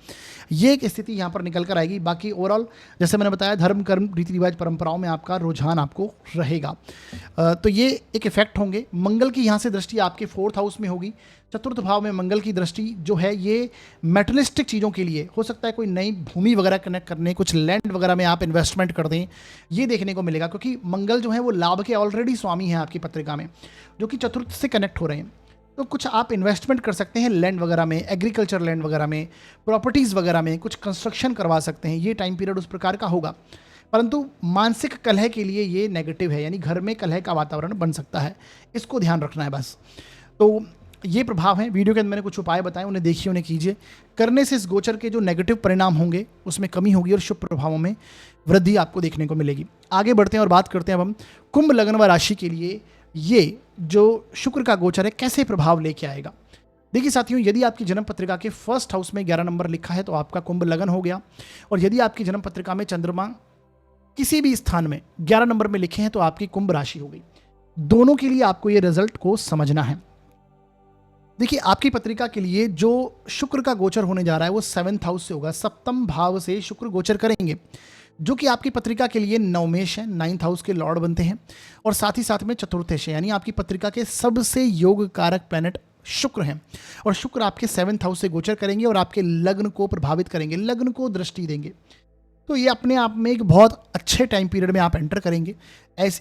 ये एक स्थिति यहाँ पर निकल कर आएगी। बाकी ओवरऑल जैसे मैंने बताया, धर्म कर्म रीति रिवाज परंपराओं में आपका रुझान आपको रहेगा। तो ये एक इफेक्ट होंगे। मंगल की यहाँ से दृष्टि आपके 4th हाउस में होगी। चतुर्थ भाव में मंगल की दृष्टि जो है ये मेटलिस्टिक चीज़ों के लिए हो सकता है, कोई नई भूमि वगैरह कनेक्ट करने, कुछ लैंड वगैरह में आप इन्वेस्टमेंट कर दें, ये देखने को मिलेगा। क्योंकि मंगल जो है वो लाभ के ऑलरेडी स्वामी हैं आपकी पत्रिका में, जो कि चतुर्थ से कनेक्ट हो रहे हैं। तो कुछ आप इन्वेस्टमेंट कर सकते हैं लैंड वगैरह में, एग्रीकल्चर लैंड वगैरह में, प्रॉपर्टीज़ वगैरह में, कुछ कंस्ट्रक्शन करवा सकते हैं। ये टाइम पीरियड उस प्रकार का होगा। परंतु मानसिक कलह के लिए ये नेगेटिव है, यानी घर में कलह का वातावरण बन सकता है, इसको ध्यान रखना है बस। तो ये प्रभाव है। वीडियो के अंदर मैंने कुछ उपाय बताए, उन्हें देखिए, उन्हें कीजिए। करने से इस गोचर के जो नेगेटिव परिणाम होंगे उसमें कमी होगी और शुभ प्रभावों में वृद्धि आपको देखने को मिलेगी। आगे बढ़ते हैं और बात करते हैं अब हम कुंभ लग्न व राशि के लिए ये जो शुक्र का गोचर है कैसे प्रभाव लेके आएगा। देखिए साथियों, यदि आपकी जन्म पत्रिका के 1st हाउस में 11 नंबर लिखा है तो आपका कुंभ लग्न हो गया, और यदि आपकी जन्म पत्रिका में चंद्रमा किसी भी स्थान में 11 नंबर में लिखे हैं तो आपकी कुंभ राशि हो गई। दोनों के लिए आपको ये रिजल्ट को समझना है। देखिए, आपकी पत्रिका के लिए जो शुक्र का गोचर होने जा रहा है वो 7th हाउस से होगा। 7th भाव से शुक्र गोचर करेंगे, जो कि आपकी पत्रिका के लिए नवमेश है, 9th हाउस के लॉर्ड बनते हैं, और साथ ही साथ में चतुर्थेश है, यानी आपकी पत्रिका के सबसे योग कारक प्लैनेट शुक्र हैं। और शुक्र आपके 7th हाउस से गोचर करेंगे और आपके लग्न को प्रभावित करेंगे, लग्न को दृष्टि देंगे। तो ये अपने आप में एक बहुत अच्छे टाइम पीरियड में आप एंटर करेंगे।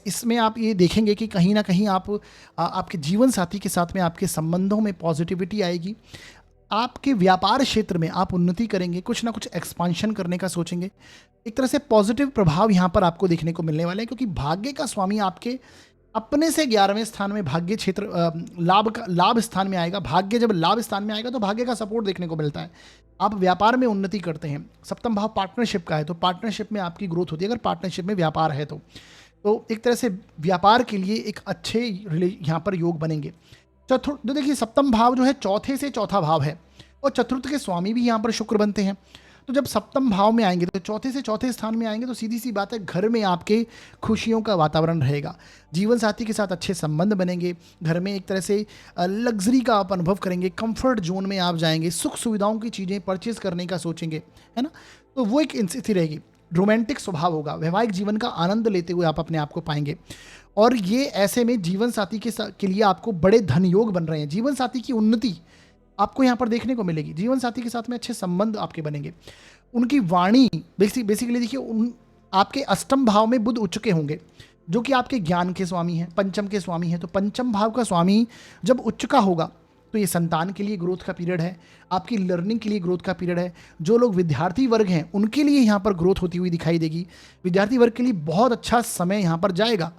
इसमें आप ये देखेंगे कि कहीं ना कहीं आप आपके जीवन साथी के साथ में आपके संबंधों में पॉजिटिविटी आएगी। आपके व्यापार क्षेत्र में आप उन्नति करेंगे, कुछ ना कुछ एक्सपांशन करने का सोचेंगे। एक तरह से पॉजिटिव प्रभाव यहाँ पर आपको देखने को मिलने वाले हैं, क्योंकि भाग्य का स्वामी आपके अपने से 11वें स्थान में भाग्य क्षेत्र लाभ स्थान में आएगा। भाग्य जब लाभ स्थान में आएगा तो भाग्य का सपोर्ट देखने को मिलता है। आप व्यापार में उन्नति करते हैं। 7वां भाव पार्टनरशिप का है, तो पार्टनरशिप में आपकी ग्रोथ होती है, अगर पार्टनरशिप में व्यापार है तो एक तरह से व्यापार के लिए एक अच्छे यहाँ पर योग बनेंगे। चतुर्थ, तो देखिए 7वां भाव जो है चौथे से चौथा भाव है, और चतुर्थ के स्वामी भी यहाँ पर शुक्र बनते हैं। तो जब 7वां भाव में आएंगे तो चौथे से चौथे स्थान में आएंगे, तो सीधी सी बात है, घर में आपके खुशियों का वातावरण रहेगा। जीवन साथी के साथ अच्छे संबंध बनेंगे, घर में एक तरह से लग्जरी का आप अनुभव करेंगे, कंफर्ट जोन में आप जाएंगे, सुख सुविधाओं की चीज़ें परचेज करने का सोचेंगे, है ना। तो वो एक स्थिति रहेगी। रोमांटिक स्वभाव होगा, वैवाहिक जीवन का आनंद लेते हुए आप अपने आप को पाएंगे। और ये ऐसे में जीवन साथी के लिए आपको बड़े धन योग बन रहे हैं। जीवन साथी की उन्नति आपको यहाँ पर देखने को मिलेगी। जीवन साथी के साथ में अच्छे संबंध आपके बनेंगे। उनकी वाणी बेसिकली देखिए, आपके 8वें भाव में बुध उच्च के होंगे, जो कि आपके ज्ञान के स्वामी हैं, पंचम के स्वामी हैं। तो पंचम भाव का स्वामी जब उच्च का होगा तो ये संतान के लिए ग्रोथ का पीरियड है, आपकी लर्निंग के लिए ग्रोथ का पीरियड है। जो लोग विद्यार्थी वर्ग हैं उनके लिए यहाँ पर ग्रोथ होती हुई दिखाई देगी। विद्यार्थी वर्ग के लिए बहुत अच्छा समय यहाँ पर जाएगा,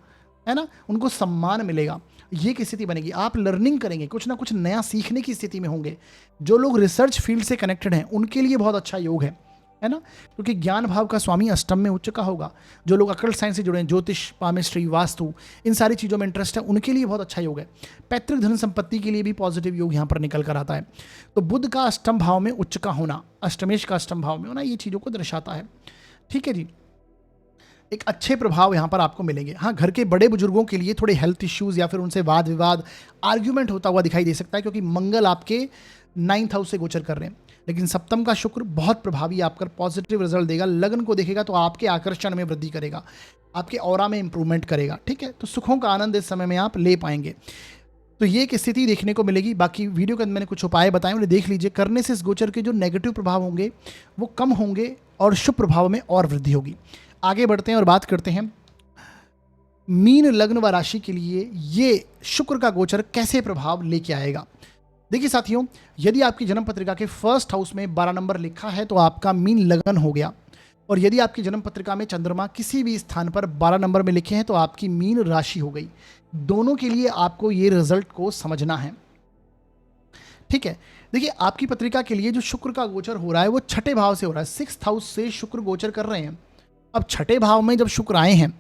है ना, उनको सम्मान मिलेगा। ये की स्थिति बनेगी। आप लर्निंग करेंगे, कुछ ना कुछ नया सीखने की स्थिति में होंगे। जो लोग रिसर्च फील्ड से कनेक्टेड हैं उनके लिए बहुत अच्छा योग है ना, क्योंकि ज्ञान भाव का स्वामी अष्टम में उच्च का होगा। जो लोग अकल्ट साइंस से जुड़े हैं, ज्योतिष, पामिस्ट्री, वास्तु, इन सारी चीज़ों में इंटरेस्ट है, उनके लिए बहुत अच्छा योग है। पैतृक धन संपत्ति के लिए भी पॉजिटिव योग यहाँ पर निकल कर आता है। तो बुध का 8वें भाव में उच्च का होना, अष्टमेश का 8वें भाव में होना, ये चीज़ों को दर्शाता है। ठीक है जी। एक अच्छे प्रभाव यहाँ पर आपको मिलेंगे। हाँ, घर के बड़े बुजुर्गों के लिए थोड़े हेल्थ इश्यूज़ या फिर उनसे वाद विवाद, आर्ग्यूमेंट होता हुआ दिखाई दे सकता है, क्योंकि मंगल आपके 9th हाउस से गोचर कर रहे हैं। लेकिन सप्तम का शुक्र बहुत प्रभावी, आपका पॉजिटिव रिजल्ट देगा। लगन को देखेगा तो आपके आकर्षण में वृद्धि करेगा, आपके ऑरा में इंप्रूवमेंट करेगा। ठीक है, तो सुखों का आनंद इस समय में आप ले पाएंगे। तो ये एक स्थिति देखने को मिलेगी। बाकी वीडियो के अंदर मैंने कुछ उपाय बताए, उन्हें देख लीजिए। करने से इस गोचर के जो नेगेटिव प्रभाव होंगे वो कम होंगे और शुभ प्रभाव में और वृद्धि होगी। आगे बढ़ते हैं और बात करते हैं मीन लग्न व राशि के लिए ये शुक्र का गोचर कैसे प्रभाव लेके आएगा। देखिए साथियों, यदि आपकी जन्म पत्रिका के फर्स्ट हाउस में 12 नंबर लिखा है तो आपका मीन लगन हो गया, और यदि आपकी जन्म पत्रिका में चंद्रमा किसी भी स्थान पर 12 नंबर में लिखे हैं तो आपकी मीन राशि हो गई। दोनों के लिए आपको ये रिजल्ट को समझना है। ठीक है, देखिए आपकी पत्रिका के लिए जो शुक्र का गोचर हो रहा है वो छठे भाव से हो रहा है। 6th हाउस से शुक्र गोचर कर रहे हैं। अब छठे भाव में जब शुक्र आए हैं,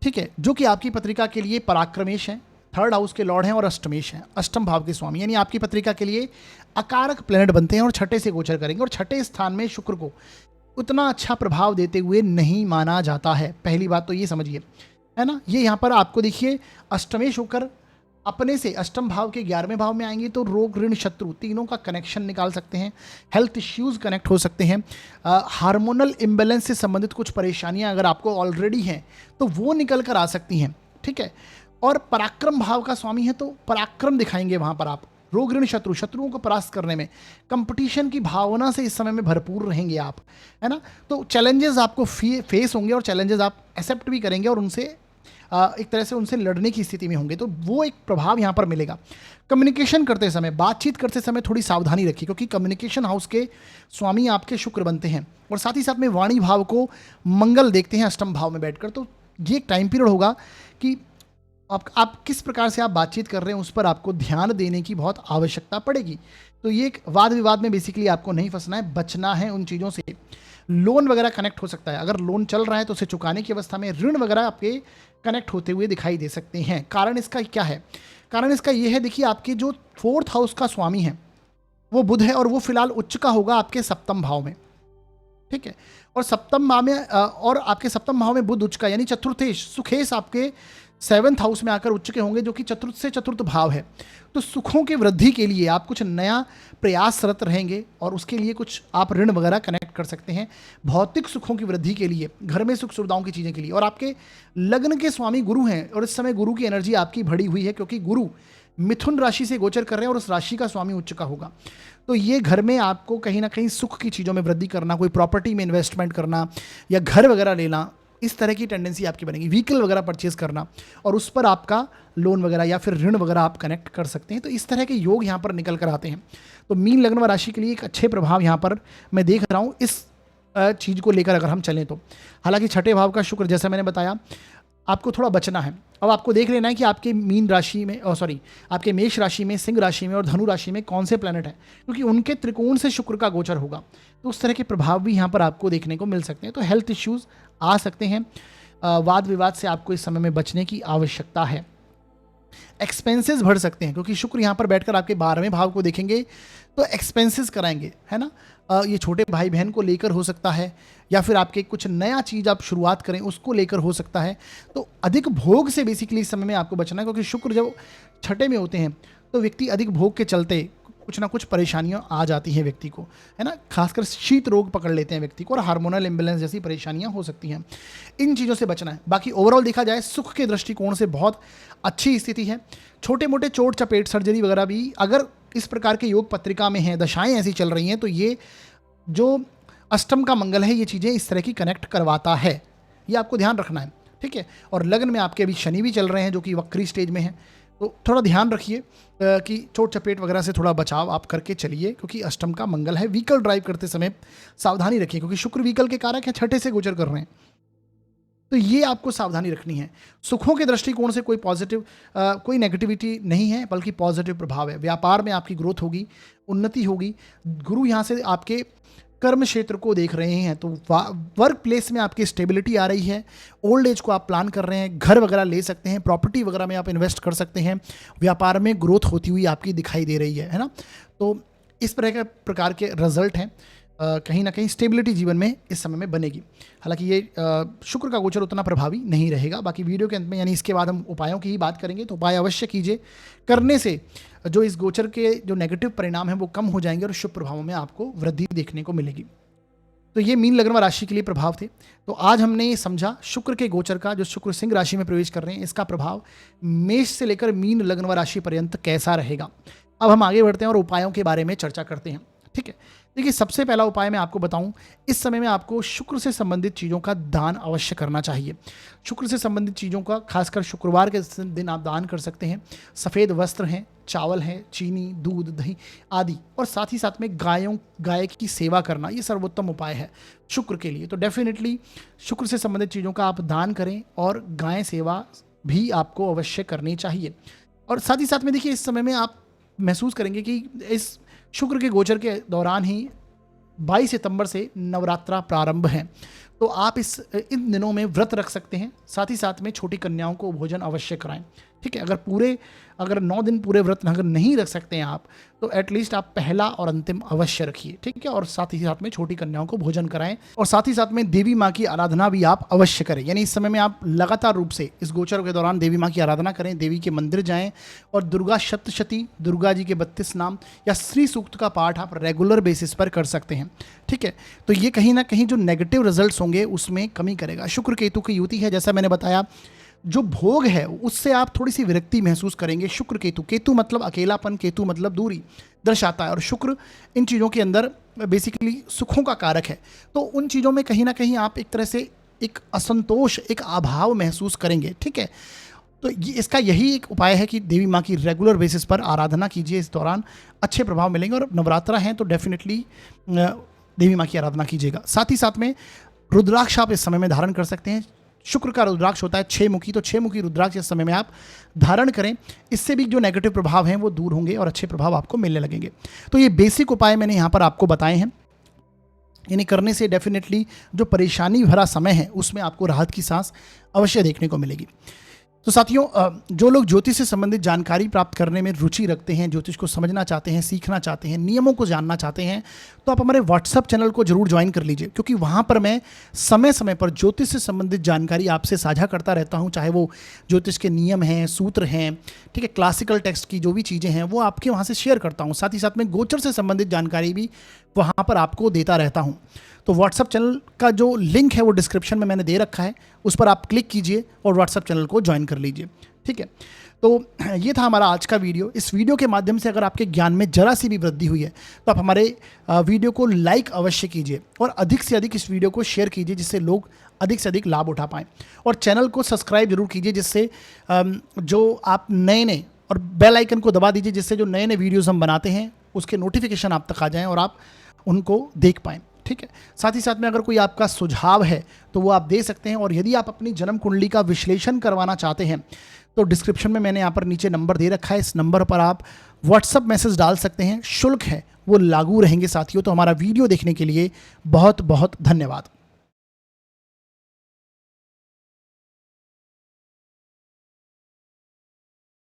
ठीक है, जो कि आपकी पत्रिका के लिए पराक्रमेश हैं, 3rd हाउस के लॉर्ड हैं और अष्टमेश हैं, अष्टम भाव के स्वामी, यानी आपकी पत्रिका के लिए अकारक प्लेनेट बनते हैं और छठे से गोचर करेंगे। और छठे स्थान में शुक्र को उतना अच्छा प्रभाव देते हुए नहीं माना जाता है। पहली बात तो ये समझिए, है ना। ये यहाँ पर आपको देखिए अष्टमेश होकर अपने से अष्टम भाव के 11वें भाव में आएंगे तो रोग ऋण शत्रु तीनों का कनेक्शन निकाल सकते हैं। हेल्थ इश्यूज कनेक्ट हो सकते हैं। हार्मोनल इम्बेलेंस से संबंधित कुछ परेशानियां अगर आपको ऑलरेडी हैं तो वो निकल कर आ सकती हैं। ठीक है, और पराक्रम भाव का स्वामी है तो पराक्रम दिखाएंगे वहाँ पर आप। रोग ऋण शत्रुओं को परास्त करने में कंपटीशन की भावना से इस समय में भरपूर रहेंगे आप, है ना। तो चैलेंजेस आपको फेस होंगे और चैलेंजेस आप एक्सेप्ट भी करेंगे और उनसे एक तरह से उनसे लड़ने की स्थिति में होंगे, तो वो एक प्रभाव यहाँ पर मिलेगा। कम्युनिकेशन करते समय, बातचीत करते समय थोड़ी सावधानी रखिए, क्योंकि कम्युनिकेशन हाउस के स्वामी आपके शुक्र बनते हैं और साथ ही साथ में वाणी भाव को मंगल देखते हैं अष्टम भाव में बैठकर। तो ये एक टाइम पीरियड होगा कि आप किस प्रकार से आप बातचीत कर रहे हैं उस पर आपको ध्यान देने की बहुत आवश्यकता पड़ेगी। तो ये एक वाद विवाद में बेसिकली आपको नहीं फंसना है, बचना है उन चीज़ों से। लोन वगैरह कनेक्ट हो सकता है, अगर लोन चल रहा है तो उसे चुकाने की अवस्था में ऋण वगैरह आपके कनेक्ट होते हुए दिखाई दे सकते हैं। कारण इसका क्या है? कारण इसका ये है, देखिए आपके जो 4th हाउस का स्वामी है वो बुध है और वो फिलहाल उच्च का होगा आपके सप्तम भाव में। ठीक है, और सप्तम भाव में और आपके सप्तम भाव में बुध उच्च का, यानी चतुर्थेश सुखेश आपके 7th हाउस में आकर उच्च के होंगे, जो कि चतुर्थ से चतुर्थ भाव है। तो सुखों की वृद्धि के लिए आप कुछ नया प्रयासरत रहेंगे और उसके लिए कुछ आप ऋण वगैरह कनेक्ट कर सकते हैं। भौतिक सुखों की वृद्धि के लिए, घर में सुख सुविधाओं की चीज़ें के लिए। और आपके लग्न के स्वामी गुरु हैं और इस समय गुरु की एनर्जी आपकी बढ़ी हुई है, क्योंकि गुरु मिथुन राशि से गोचर कर रहे हैं और उस राशि का स्वामी उच्च का होगा। तो ये घर में आपको कहीं ना कहीं सुख की चीज़ों में वृद्धि करना, कोई प्रॉपर्टी में इन्वेस्टमेंट करना या घर वगैरह लेना, इस तरह की टेंडेंसी आपकी बनेगी। व्हीकल वगैरह परचेज करना और उस पर आपका लोन वगैरह या फिर ऋण वगैरह आप कनेक्ट कर सकते हैं। तो इस तरह के योग यहाँ पर निकल कर आते हैं। तो मीन लग्न व राशि के लिए एक अच्छे प्रभाव यहाँ पर मैं देख रहा हूँ इस चीज़ को लेकर अगर हम चलें तो। हालांकि छठे भाव का शुक्र, जैसा मैंने बताया, आपको थोड़ा बचना है। अब आपको देख लेना है कि आपके मीन राशि में आपके मेष राशि में, सिंह राशि में और धनु राशि में कौन से प्लैनेट हैं, क्योंकि उनके त्रिकोण से शुक्र का गोचर होगा। तो उस तरह के प्रभाव भी यहाँ पर आपको देखने को मिल सकते हैं। तो हेल्थ इश्यूज़ आ सकते हैं। वाद विवाद से आपको इस समय में बचने की आवश्यकता है। एक्सपेंसेस बढ़ सकते हैं, क्योंकि शुक्र यहाँ पर बैठकर आपके 12वें भाव को देखेंगे तो एक्सपेंसेस कराएंगे, है ना। ये छोटे भाई बहन को लेकर हो सकता है या फिर आपके कुछ नया चीज़ आप शुरुआत करें उसको लेकर हो सकता है। तो अधिक भोग से बेसिकली इस समय में आपको बचना है, क्योंकि शुक्र जब छठे में होते हैं तो व्यक्ति अधिक भोग के चलते कुछ ना कुछ परेशानियां आ जाती हैं व्यक्ति को, है ना। खासकर शीत रोग पकड़ लेते हैं व्यक्ति को और हार्मोनल इम्बेलेंस जैसी परेशानियां हो सकती हैं। इन चीज़ों से बचना है। बाकी ओवरऑल देखा जाए सुख के दृष्टिकोण से बहुत अच्छी स्थिति है। छोटे मोटे चोट चपेट सर्जरी वगैरह भी अगर इस प्रकार के योग पत्रिका में हैं, दशाएं ऐसी चल रही हैं, तो ये जो अष्टम का मंगल है ये चीज़ें इस तरह की कनेक्ट करवाता है, ये आपको ध्यान रखना है। ठीक है, और लग्न में आपके अभी शनि भी चल रहे हैं जो कि वक्री स्टेज में है, तो थोड़ा ध्यान रखिए कि चोट चपेट वगैरह से थोड़ा बचाव आप करके चलिए, क्योंकि अष्टम का मंगल है। व्हीकल ड्राइव करते समय सावधानी रखिए, क्योंकि शुक्र व्हीकल के कारक है, छठे से गोचर कर रहे हैं, तो ये आपको सावधानी रखनी है। सुखों के दृष्टिकोण से कोई पॉजिटिव कोई नेगेटिविटी नहीं है, बल्कि पॉजिटिव प्रभाव है। व्यापार में आपकी ग्रोथ होगी, उन्नति होगी। गुरु यहाँ से आपके कर्म क्षेत्र को देख रहे हैं, तो वर्क प्लेस में आपकी स्टेबिलिटी आ रही है। ओल्ड एज को आप प्लान कर रहे हैं, घर वगैरह ले सकते हैं, प्रॉपर्टी वगैरह में आप इन्वेस्ट कर सकते हैं। व्यापार में ग्रोथ होती हुई आपकी दिखाई दे रही है ना। तो इस प्रकार के रिजल्ट हैं। कहीं ना कहीं स्टेबिलिटी जीवन में इस समय में बनेगी। हालांकि ये शुक्र का गोचर उतना प्रभावी नहीं रहेगा। बाकी वीडियो के अंत में यानी इसके बाद हम उपायों की ही बात करेंगे, तो उपाय अवश्य कीजिए। करने से जो इस गोचर के जो नेगेटिव परिणाम हैं वो कम हो जाएंगे और शुभ प्रभावों में आपको वृद्धि देखने को मिलेगी। तो ये मीन लग्न व राशि के लिए प्रभाव थे। तो आज हमने समझा शुक्र के गोचर का, जो शुक्र सिंह राशि में प्रवेश कर रहे हैं, इसका प्रभाव मेष से लेकर मीन लग्न व राशि पर्यंत कैसा रहेगा। अब हम आगे बढ़ते हैं और उपायों के बारे में चर्चा करते हैं। ठीक है, देखिए सबसे पहला उपाय मैं आपको बताऊं, इस समय में आपको शुक्र से संबंधित चीज़ों का दान अवश्य करना चाहिए। शुक्र से संबंधित चीज़ों का खासकर शुक्रवार के दिन आप दान कर सकते हैं। सफ़ेद वस्त्र हैं, चावल है, चीनी, दूध, दही आदि, और साथ ही साथ में गाय की सेवा करना, ये सर्वोत्तम उपाय है शुक्र के लिए। तो डेफिनेटली शुक्र से संबंधित चीज़ों का आप दान करें और गाय सेवा भी आपको अवश्य करनी चाहिए। और साथ ही साथ में देखिए इस समय में आप महसूस करेंगे कि इस शुक्र के गोचर के दौरान ही 22 सितंबर से नवरात्रा प्रारंभ है। तो आप इन दिनों में व्रत रख सकते हैं। साथ ही साथ में छोटी कन्याओं को भोजन अवश्य कराएं। ठीक है, अगर 9 दिन पूरे व्रत अगर नहीं रख सकते हैं आप, तो एटलीस्ट आप पहला और अंतिम अवश्य रखिए। ठीक है, और साथ ही साथ में छोटी कन्याओं को भोजन कराएं और साथ ही साथ में देवी माँ की आराधना भी आप अवश्य करें। यानी इस समय में आप लगातार रूप से इस गोचर के दौरान देवी माँ की आराधना करें, देवी के मंदिर जाएं और दुर्गा सप्तशती, दुर्गा जी के 32 नाम या श्री सूक्त का पाठ आप रेगुलर बेसिस पर कर सकते हैं। ठीक है, तो ये कहीं ना कहीं जो नेगेटिव रिजल्ट्स होंगे उसमें कमी करेगा। शुक्र केतु की युति है, जैसा मैंने बताया, जो भोग है उससे आप थोड़ी सी विरक्ति महसूस करेंगे। शुक्र केतु मतलब अकेलापन, केतु मतलब दूरी दर्शाता है, और शुक्र इन चीज़ों के अंदर बेसिकली सुखों का कारक है। तो उन चीज़ों में कहीं ना कहीं आप एक तरह से एक असंतोष, एक अभाव महसूस करेंगे। ठीक है, तो इसका यही एक उपाय है कि देवी माँ की रेगुलर बेसिस पर आराधना कीजिए। इस दौरान अच्छे प्रभाव मिलेंगे, और नवरात्रा हैं तो डेफिनेटली देवी माँ की आराधना कीजिएगा। साथ ही साथ में रुद्राक्ष आप इस समय में धारण कर सकते हैं। शुक्र का रुद्राक्ष होता है 6 मुखी, तो 6 मुखी रुद्राक्ष इस समय में आप धारण करें। इससे भी जो नेगेटिव प्रभाव हैं वो दूर होंगे और अच्छे प्रभाव आपको मिलने लगेंगे। तो ये बेसिक उपाय मैंने यहाँ पर आपको बताए हैं। यानी करने से डेफिनेटली जो परेशानी भरा समय है उसमें आपको राहत की सांस अवश्य देखने को मिलेगी। तो साथियों, जो लोग ज्योतिष से संबंधित जानकारी प्राप्त करने में रुचि रखते हैं, ज्योतिष को समझना चाहते हैं, सीखना चाहते हैं, नियमों को जानना चाहते हैं, तो आप हमारे व्हाट्सएप चैनल को जरूर ज्वाइन कर लीजिए, क्योंकि वहाँ पर मैं समय समय पर ज्योतिष से संबंधित जानकारी आपसे साझा करता रहता हूँ। चाहे वो ज्योतिष के नियम हैं, सूत्र हैं, ठीक है, क्लासिकल टेक्स्ट की जो भी चीज़ें हैं वो आपके वहाँ से शेयर करता हूँ। साथ ही साथ में गोचर से संबंधित जानकारी भी वहाँ पर आपको देता रहता हूँ। तो व्हाट्सएप चैनल का जो लिंक है वो डिस्क्रिप्शन में मैंने दे रखा है, उस पर आप क्लिक कीजिए और व्हाट्सएप चैनल को ज्वाइन कर लीजिए। ठीक है, तो ये था हमारा आज का वीडियो। इस वीडियो के माध्यम से अगर आपके ज्ञान में जरा सी भी वृद्धि हुई है तो आप हमारे वीडियो को लाइक अवश्य कीजिए और अधिक से अधिक इस वीडियो को शेयर कीजिए, जिससे लोग अधिक से अधिक लाभ उठा पाएँ। और चैनल को सब्सक्राइब जरूर कीजिए, जिससे जो आप नए और बेल आइकन को दबा दीजिए, जिससे जो नए वीडियोज़ हम बनाते हैं उसके नोटिफिकेशन आप तक आ जाएँ और आप उनको देख पाएँ। ठीक है, साथ ही साथ में अगर कोई आपका सुझाव है तो वो आप दे सकते हैं। और यदि आप अपनी जन्म कुंडली का विश्लेषण करवाना चाहते हैं तो डिस्क्रिप्शन में मैंने यहाँ पर नीचे नंबर दे रखा है, इस नंबर पर आप व्हाट्सएप मैसेज डाल सकते हैं। शुल्क है वो लागू रहेंगे साथियों। तो हमारा वीडियो देखने के लिए बहुत बहुत धन्यवाद।